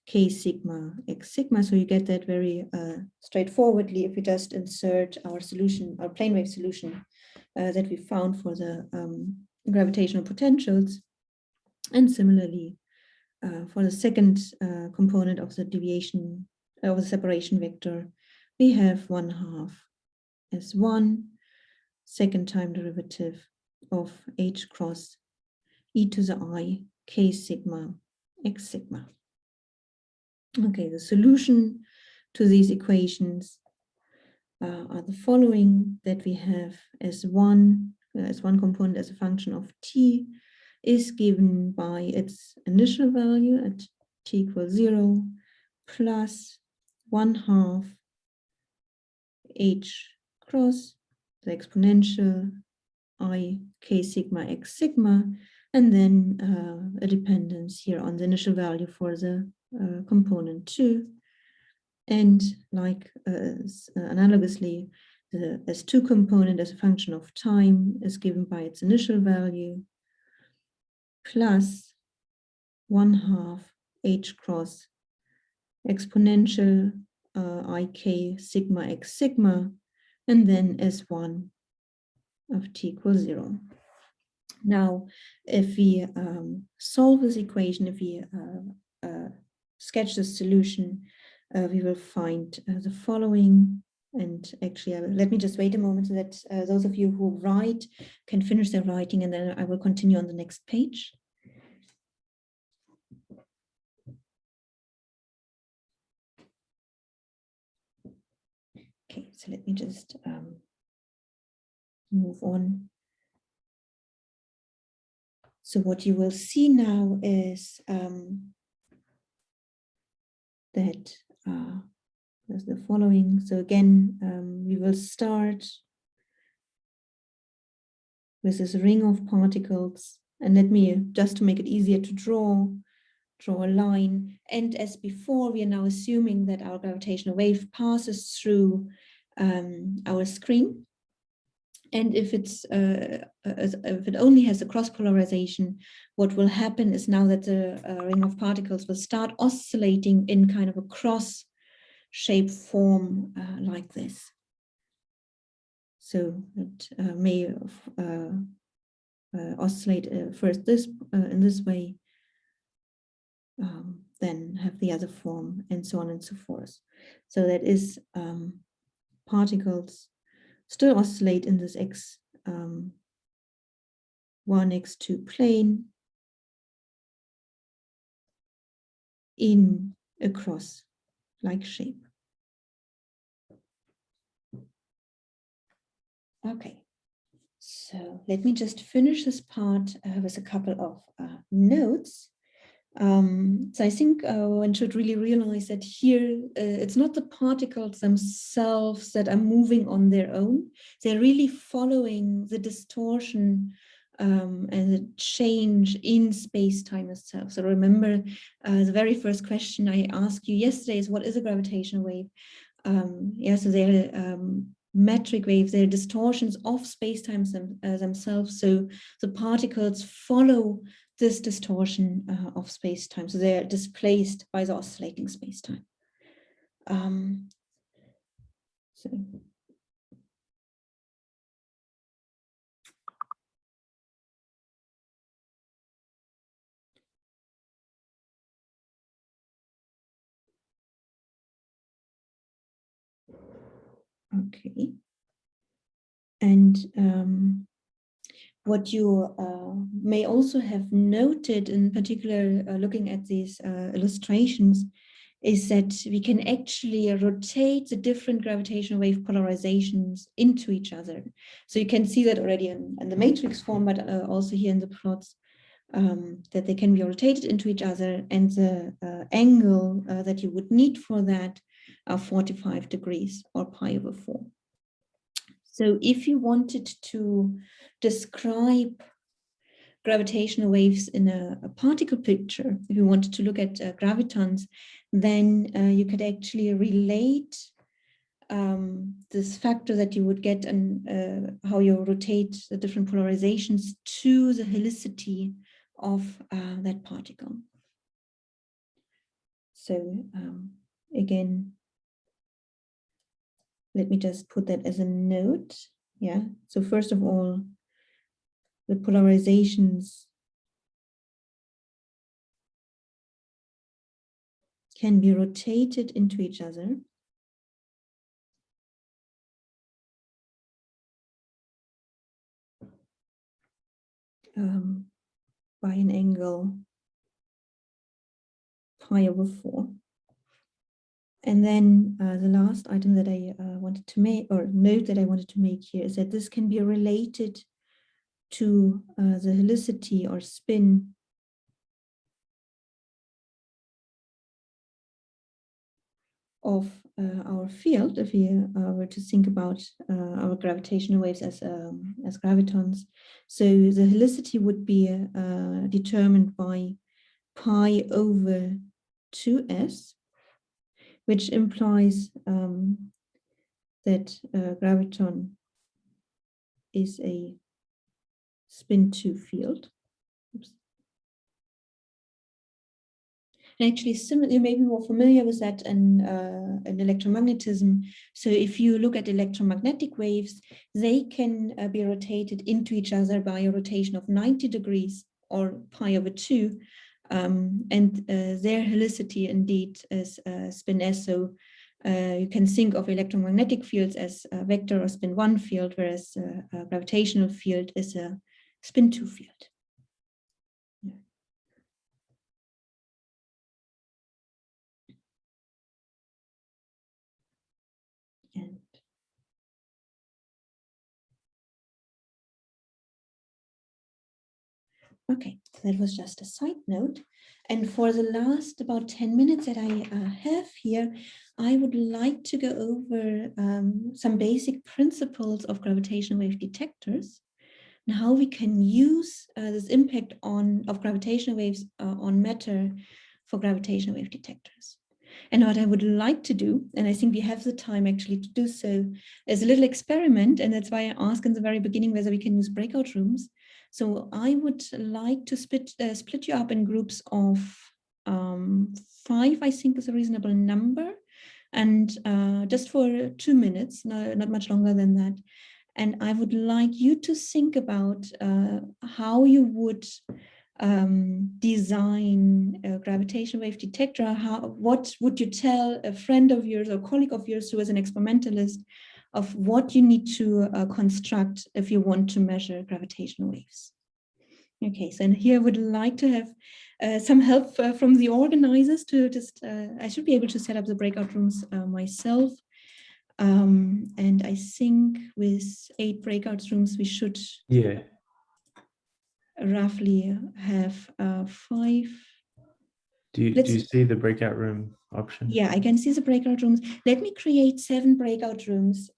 k sigma x sigma. So you get that very straightforwardly if we just insert our solution, our plane wave solution that we found for the gravitational potentials. And similarly, for the second component of the deviation of the separation vector, we have 1/2 S1, second time derivative of H cross e to the I k sigma x sigma. Okay, the solution to these equations are the following, that we have S1 component as a function of t is given by its initial value at t equals 0 plus 1/2 H cross the exponential I k sigma x sigma, and then a dependence here on the initial value for the component 2. And like analogously, the S2 component as a function of time is given by its initial value plus 1/2 H cross exponential ik sigma x sigma, and then S1 of t equals 0. Now, if we solve this equation, if we sketch the solution, we will find the following. And actually, let me just wait a moment so that those of you who write can finish their writing, and then I will continue on the next page. Okay, so let me just move on. So what you will see now is that there's the following. So again, we will start with this ring of particles, and let me, just to make it easier to draw a line. And as before, we are now assuming that our gravitational wave passes through our screen. And if it only has a cross polarization, what will happen is now that the ring of particles will start oscillating in kind of a cross shape form like this. So it may oscillate first in this way, then have the other form, and so on and so forth. So that is particles still oscillate in this x1, x2 plane in a cross-like shape. Okay, so let me just finish this part with a couple of notes. So I think one should really realize that here it's not the particles themselves that are moving on their own. They're really following the distortion and the change in space-time itself. So remember, the very first question I asked you yesterday is, what is a gravitational wave? Yeah, so they're metric waves, they're distortions of spacetimes themselves. So the particles follow this distortion of spacetime. So they're displaced by the oscillating spacetime. So. Okay. And what you may also have noted, in particular looking at these illustrations, is that we can actually rotate the different gravitational wave polarizations into each other. So you can see that already in the matrix form, but also here in the plots, that they can be rotated into each other, and the angle that you would need for that are 45 degrees or pi/4. So if you wanted to describe gravitational waves in a particle picture, if you wanted to look at gravitons, then you could actually relate this factor that you would get and how you rotate the different polarizations to the helicity of that particle. So again, let me just put that as a note. Yeah, so first of all, the polarizations can be rotated into each other. By an angle pi/4. And then the last item that I wanted to make, or note that I wanted to make here, is that this can be related to the helicity or spin of our field, if we were to think about our gravitational waves as gravitons. So the helicity would be determined by pi/2s, which implies that graviton is a spin-2 field. Oops. And actually, similar, you may be more familiar with that in electromagnetism. So if you look at electromagnetic waves, they can be rotated into each other by a rotation of 90 degrees or pi/2. And their helicity indeed is spin s. So you can think of electromagnetic fields as a vector or spin-1 field, whereas a gravitational field is a spin-2 field. Yeah. And okay, that was just a side note. And for the last about 10 minutes that I have here, I would like to go over some basic principles of gravitational wave detectors and how we can use this impact of gravitational waves on matter for gravitational wave detectors. And what I would like to do, and I think we have the time actually to do so, is a little experiment, and that's why I asked in the very beginning whether we can use breakout rooms. So I would like to split you up in groups of 5, I think is a reasonable number, and just for 2 minutes, not much longer than that. And I would like you to think about how you would design a gravitational wave detector. What would you tell a friend of yours or colleague of yours who is an experimentalist of what you need to construct if you want to measure gravitational waves? Okay, so here I would like to have some help from the organizers to just, I should be able to set up the breakout rooms myself. And I think with 8 breakout rooms, we should roughly have 5. Do you see the breakout room option? Yeah, I can see the breakout rooms. Let me create 7 breakout rooms,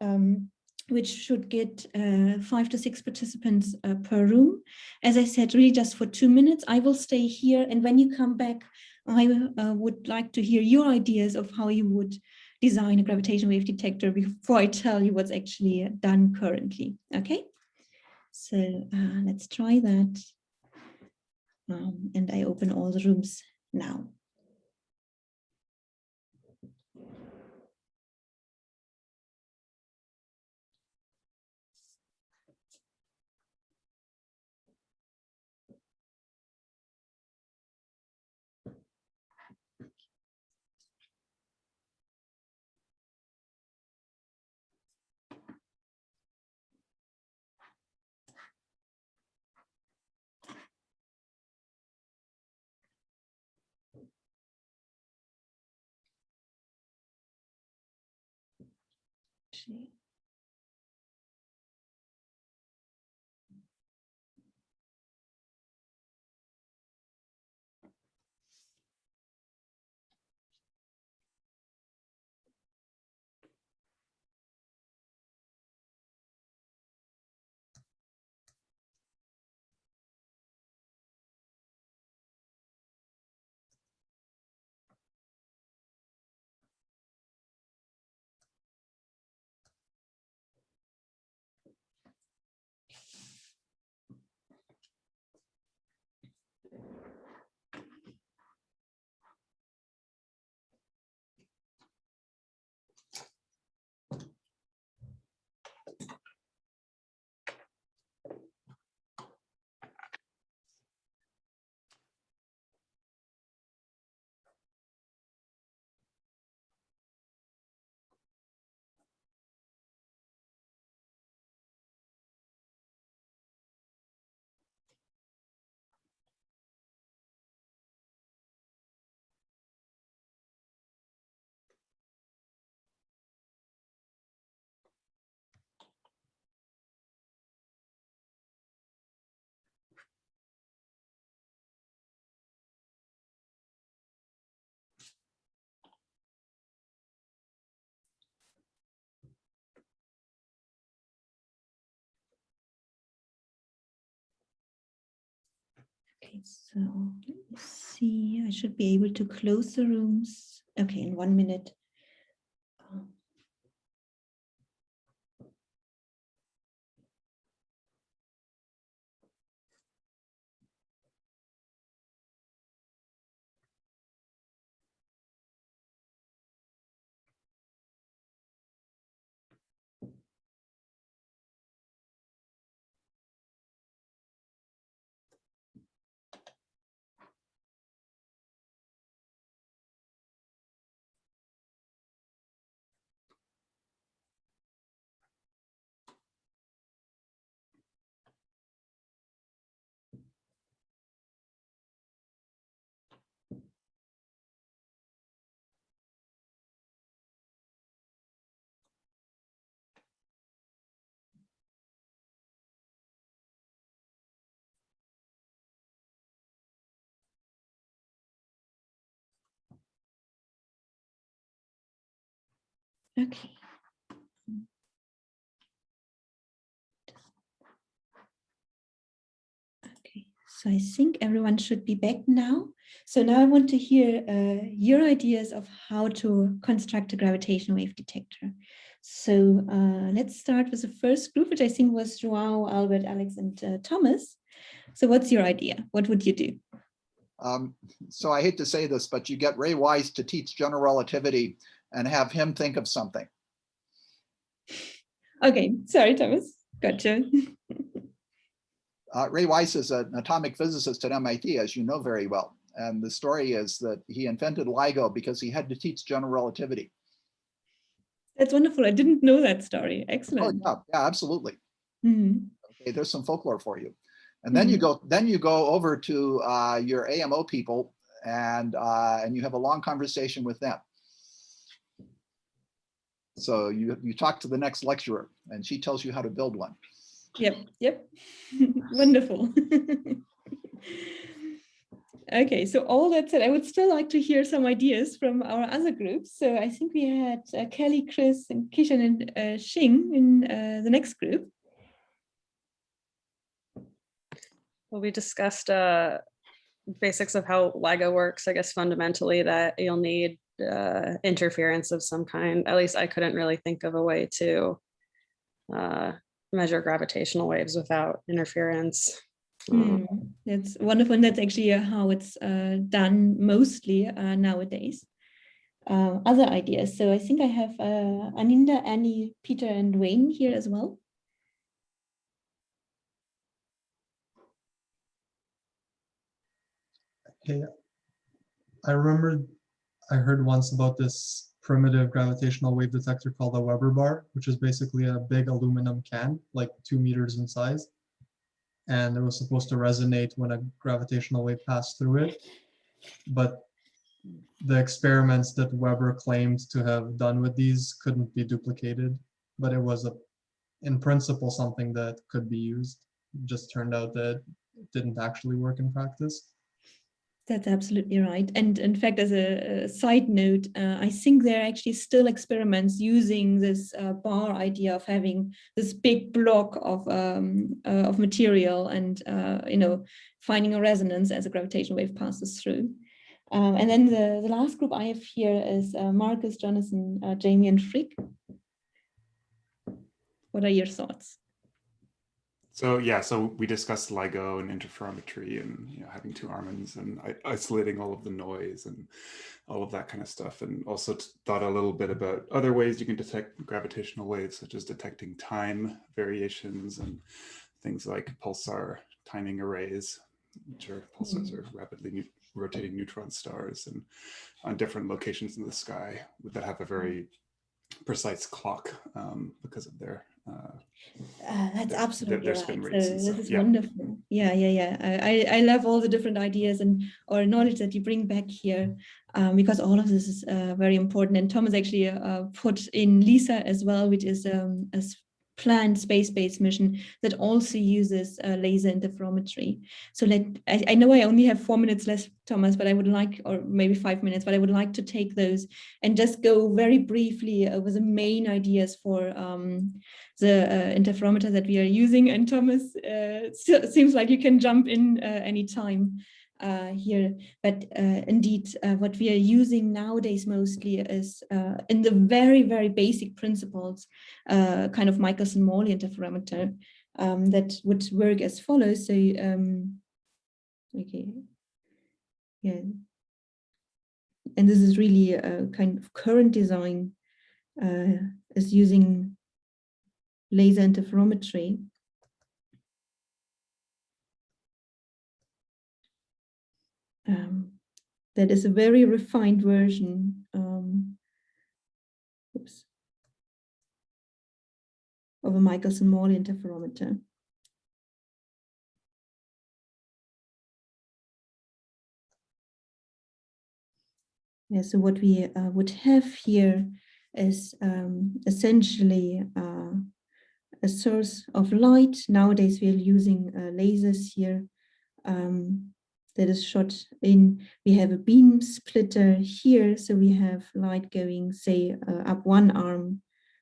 which should get 5 to 6 participants per room. As I said, really just for 2 minutes. I will stay here, and when you come back, I would like to hear your ideas of how you would design a gravitational wave detector before I tell you what's actually done currently. Okay, so let's try that. And I open all the rooms now. Okay, so let me see. I should be able to close the rooms. Okay, in 1 minute. Okay. Okay, so I think everyone should be back now. So now I want to hear your ideas of how to construct a gravitational wave detector. So let's start with the first group, which I think was Joao, Albert, Alex, and Thomas. So what's your idea? What would you do? So I hate to say this, but you get Ray Weiss to teach general relativity and have him think of something. Okay, sorry, Thomas. Gotcha. Ray Weiss is an atomic physicist at MIT, as you know very well. And the story is that he invented LIGO because he had to teach general relativity. That's wonderful. I didn't know that story. Excellent. Oh, yeah, absolutely. Mm-hmm. Okay, there's some folklore for you. And then you go over to your AMO people and you have a long conversation with them. So you talk to the next lecturer and she tells you how to build one. Yep. Wonderful. Okay, so all that said, I would still like to hear some ideas from our other groups. So I think we had Kelly, Chris, and Kishan and Xing in the next group. Well, we discussed basics of how LIGO works. I guess fundamentally that you'll need interference of some kind. At least I couldn't really think of a way to measure gravitational waves without interference. That's wonderful. And that's actually how it's done mostly nowadays. Other ideas. So I think I have Aninda, Annie, Peter, and Wayne here as well. Hey, I heard once about this primitive gravitational wave detector called a Weber bar, which is basically a big aluminum can, like 2 meters in size. And it was supposed to resonate when a gravitational wave passed through it. But the experiments that Weber claimed to have done with these couldn't be duplicated, but it was in principle something that could be used. It just turned out that it didn't actually work in practice. That's absolutely right. And in fact, as a side note, I think there are actually still experiments using this bar idea of having this big block of material and finding a resonance as a gravitational wave passes through. And then the last group I have here is Marcus, Jonathan, Jamie, and Frick. What are your thoughts? So yeah, so we discussed LIGO and interferometry and having 2 Armans and isolating all of the noise and all of that kind of stuff, and also thought a little bit about other ways you can detect gravitational waves, such as detecting time variations and things like pulsar timing arrays, which are pulsars are rapidly rotating neutron stars and on different locations in the sky that have a very precise clock because of their that's absolutely their right. spin So rates and this stuff. is Yeah. wonderful. Yeah. I love all the different ideas or knowledge that you bring back here, because all of this is very important. And Thomas actually put in LISA as well, which is a planned space-based mission that also uses laser interferometry. So I know I only have 4 minutes left, Thomas, but I would like, or maybe 5 minutes, but I would like to take those and just go very briefly over the main ideas for the interferometer that we are using. And Thomas, seems like you can jump in anytime here. But indeed, what we are using nowadays mostly is in the very, very basic principles, kind of Michelson-Morley interferometer that would work as follows. So, okay, yeah. And this is really a kind of current design is using laser interferometry. That is a very refined version of a Michelson-Morley interferometer. Yeah, so what we would have here is essentially a source of light. Nowadays we are using lasers here that is shot in. We have a beam splitter here, so we have light going, say, up one arm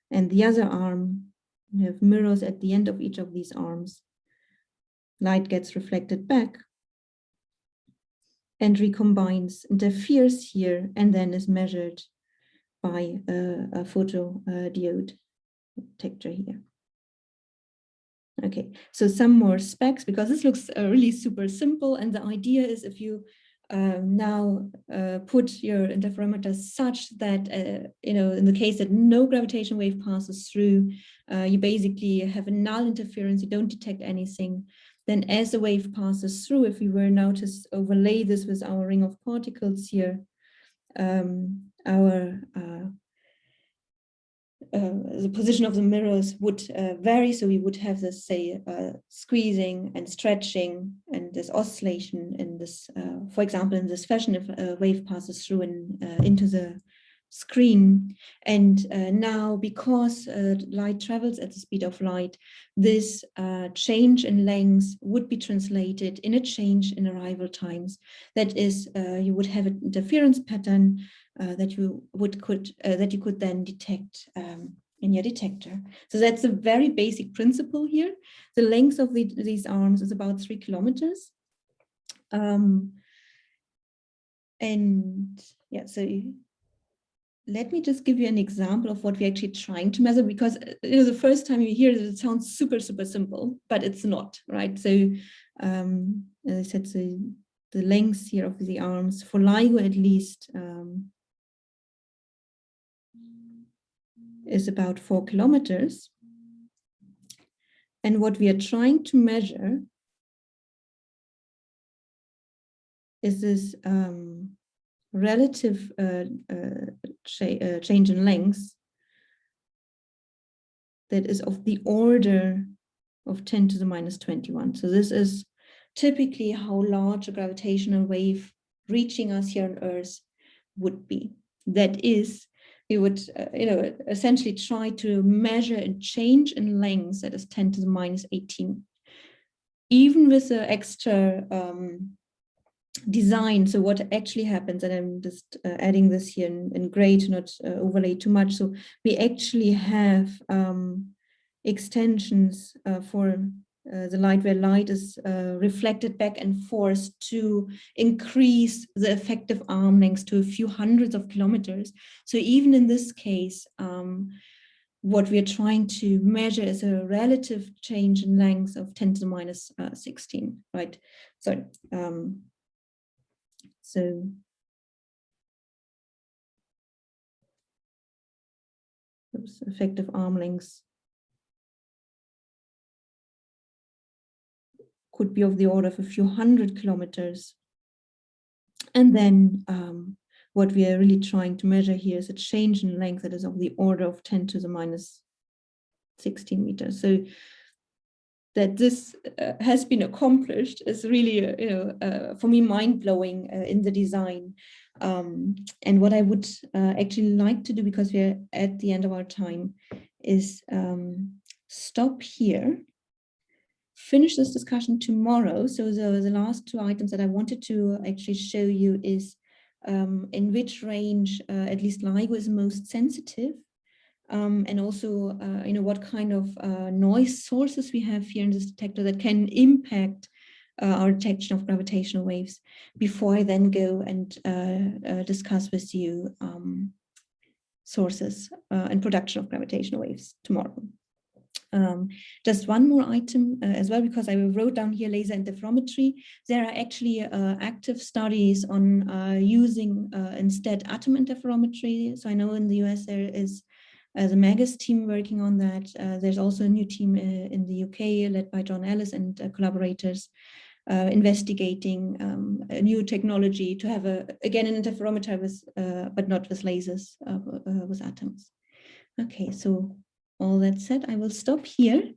and the other arm. We have mirrors at the end of each of these arms. Light gets reflected back and recombines, interferes here, and then is measured by a photo diode detector here. Okay, so some more specs, because this looks really super simple, and the idea is if you now put your interferometer such that, in the case that no gravitational wave passes through, you basically have a null interference, you don't detect anything. Then as the wave passes through, if we were now to overlay this with our ring of particles here, the position of the mirrors would vary. So we would have this, say, squeezing and stretching and this oscillation in this, for example, in this fashion, if a wave passes through into the screen. And now, because light travels at the speed of light, this change in length would be translated in a change in arrival times. That is, you would have an interference pattern that you could then detect in your detector. So that's a very basic principle here. The length of these arms is about 3 kilometers. And yeah, so let me just give you an example of what we're actually trying to measure, because the first time you hear it, it sounds super, super simple, but it's not, right? So as I said, the length here of the arms for LIGO at least is about 4 kilometers. And what we are trying to measure is this relative change in length that is of the order of 10 to the minus 21. So this is typically how large a gravitational wave reaching us here on Earth would be. That is, we would essentially try to measure a change in length that is 10 to the minus 18. Even with the extra design, so what actually happens, and I'm just adding this here in gray to not overlay too much. So we actually have extensions for the light, where light is reflected back and forth to increase the effective arm length to a few hundreds of kilometers. So even in this case, what we're trying to measure is a relative change in length of 10 to the minus 16, right? So effective arm lengths could be of the order of a few hundred kilometers. And then what we are really trying to measure here is a change in length that is of the order of 10 to the minus 16 meters. So that this has been accomplished is really, for me, mind-blowing in the design. And what I would actually like to do, because we're at the end of our time, is stop here, finish this discussion tomorrow. So the last two items that I wanted to actually show you is in which range at least LIGO is most sensitive. And also, what kind of noise sources we have here in this detector that can impact our detection of gravitational waves, before I then go and discuss with you sources and production of gravitational waves tomorrow. Just one more item as well, because I wrote down here laser interferometry. There are actually active studies on using instead atom interferometry. So I know in the US there is the Magus team working on that. There's also a new team in the UK led by John Ellis and collaborators investigating a new technology to have again an interferometer with, but not with lasers, with atoms. Okay, so all that said, I will stop here.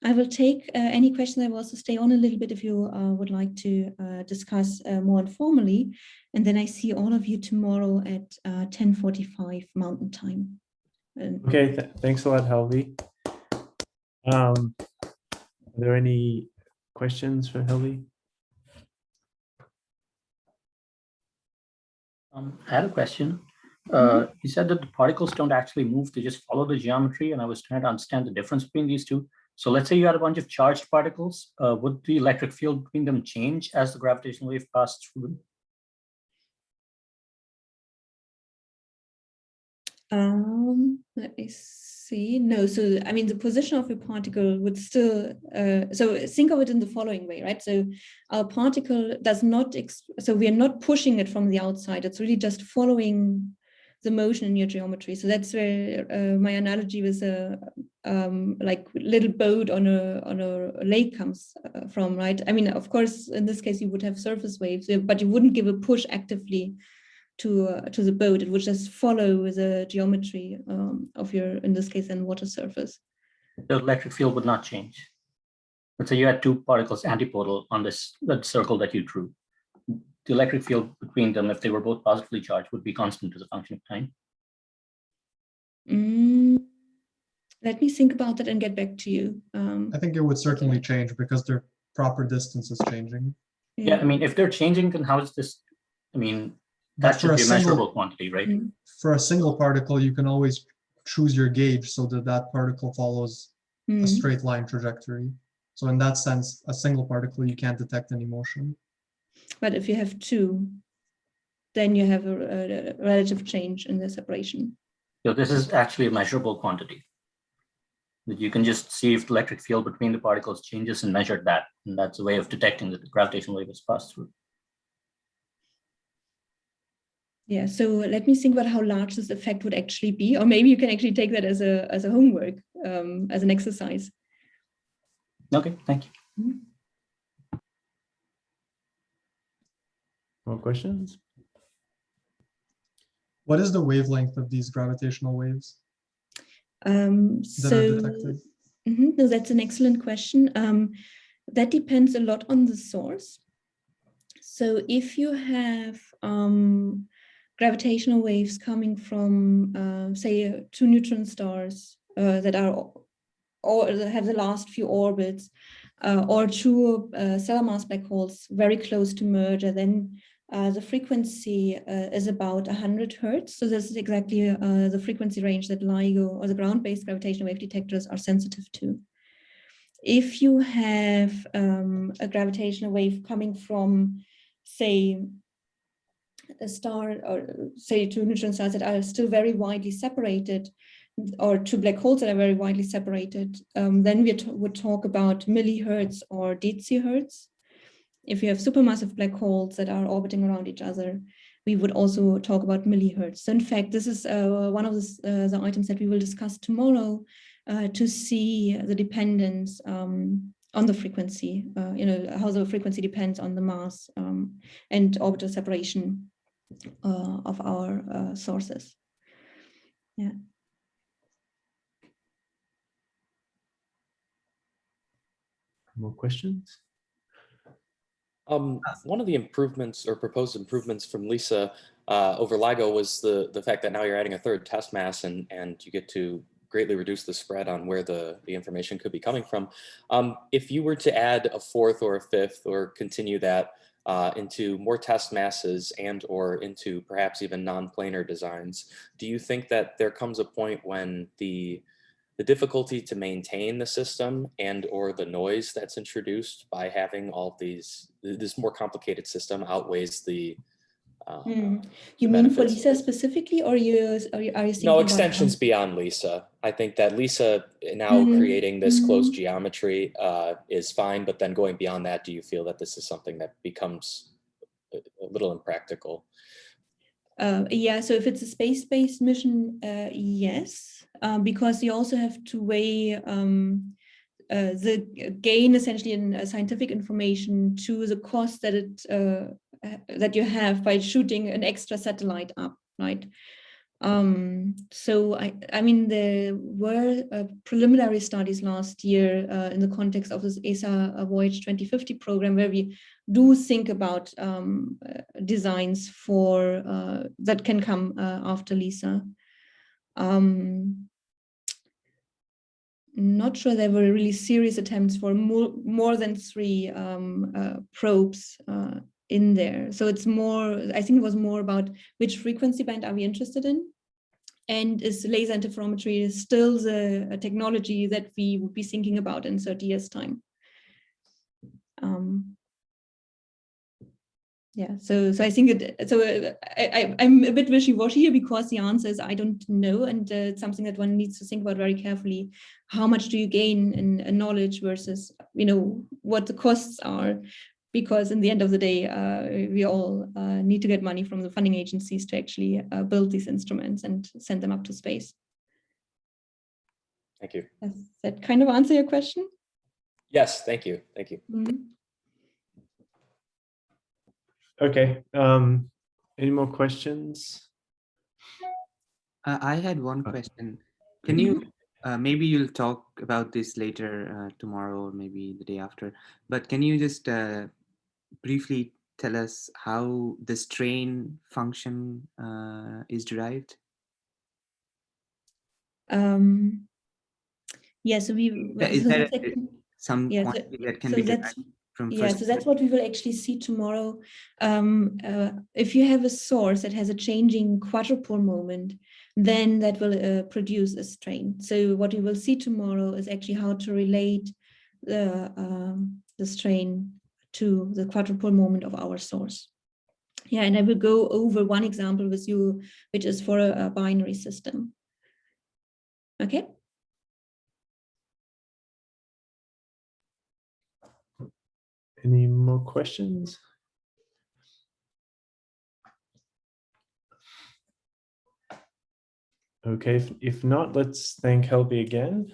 I will take any questions. I will also stay on a little bit if you would like to discuss more informally. And then I see all of you tomorrow at 10:45 Mountain Time. Okay, thanks a lot, Helvi. Are there any questions for Helvi? I had a question. You said that the particles don't actually move, they just follow the geometry, and I was trying to understand the difference between these two. So let's say you had a bunch of charged particles, would the electric field between them change as the gravitational wave passed through them? Let me see. No, so I mean the position of a particle would still. So think of it in the following way, right? So our particle does not. So we are not pushing it from the outside. It's really just following the motion in your geometry. So that's where my analogy with a like little boat on a lake comes from, right? I mean, of course, in this case you would have surface waves, but you wouldn't give a push actively to the boat. It would just follow the geometry of your, in this case, then water surface. The electric field would not change. Let's say you had two particles antipodal on that circle that you drew. The electric field between them, if they were both positively charged, would be constant as a function of time. Let me think about that and get back to you. I think it would certainly change because their proper distance is changing. Yeah, I mean, if they're changing, then how is this? I mean, that should be a measurable quantity, right? For a single particle, you can always choose your gauge so that that particle follows a straight line trajectory. So in that sense, a single particle, you can't detect any motion. But if you have two, then you have a relative change in the separation. So this is actually a measurable quantity. That you can just see if the electric field between the particles changes and measure that. And that's a way of detecting that the gravitational wave has passed through. Yeah, so let me think about how large this effect would actually be, or maybe you can actually take that as a homework, as an exercise. Okay, thank you. Mm-hmm. More questions? What is the wavelength of these gravitational waves that are detected? No, that's an excellent question. That depends a lot on the source. So if you have gravitational waves coming from, say, two neutron stars that are or have the last few orbits, or two stellar mass black holes very close to merger, then the frequency is about 100 hertz. So this is exactly the frequency range that LIGO or the ground-based gravitational wave detectors are sensitive to. If you have a gravitational wave coming from, say, a star, or say two neutron stars that are still very widely separated, or two black holes that are very widely separated, then we would talk about millihertz or decahertz. If you have supermassive black holes that are orbiting around each other, we would also talk about millihertz. So in fact, this is one of the items that we will discuss tomorrow to see the dependence on the frequency, how the frequency depends on the mass and orbital separation of our sources. Yeah. More questions? One of the improvements or proposed improvements from Lisa over LIGO was the fact that now you're adding a third test mass and you get to greatly reduce the spread on where the information could be coming from. If you were to add a fourth or a fifth or continue that into more test masses and or into perhaps even non-planar designs, do you think that there comes a point when the difficulty to maintain the system and or the noise that's introduced by having all this more complicated system outweighs the You mean for Lisa specifically, or are you thinking no about extensions beyond Lisa? I think that Lisa now creating this closed geometry is fine, but then going beyond that, do you feel that this is something that becomes a little impractical? Yeah, so if it's a space-based mission, yes, because you also have to weigh the gain essentially in scientific information to the cost that that you have by shooting an extra satellite up, right? So I mean, there were preliminary studies last year in the context of this ESA Voyage 2050 program, where we do think about designs for that can come after LISA. Not sure there were really serious attempts for more than 3 probes in there. So it's more, I think it was more about which frequency band are we interested in? And is laser interferometry still the technology that we would be thinking about in 30 years' time? Yeah, so I think I'm a bit wishy-washy here because the answer is I don't know, and it's something that one needs to think about very carefully. How much do you gain in knowledge versus, what the costs are? Because in the end of the day, we all need to get money from the funding agencies to actually build these instruments and send them up to space. Thank you. Does that kind of answer your question? Yes, thank you. Thank you. Okay. Any more questions? I had one question. Can you, maybe you'll talk about this later tomorrow or maybe the day after, but can you just briefly tell us how the strain function is derived? Yeah, so Is there some quantity that can be derived from yeah, so that's what we will actually see tomorrow. If you have a source that has a changing quadrupole moment, then that will produce a strain. So what we will see tomorrow is actually how to relate the strain to the quadrupole moment of our source. Yeah, and I will go over one example with you, which is for a binary system. Okay. Any more questions? Okay, if not, let's thank Helvi again.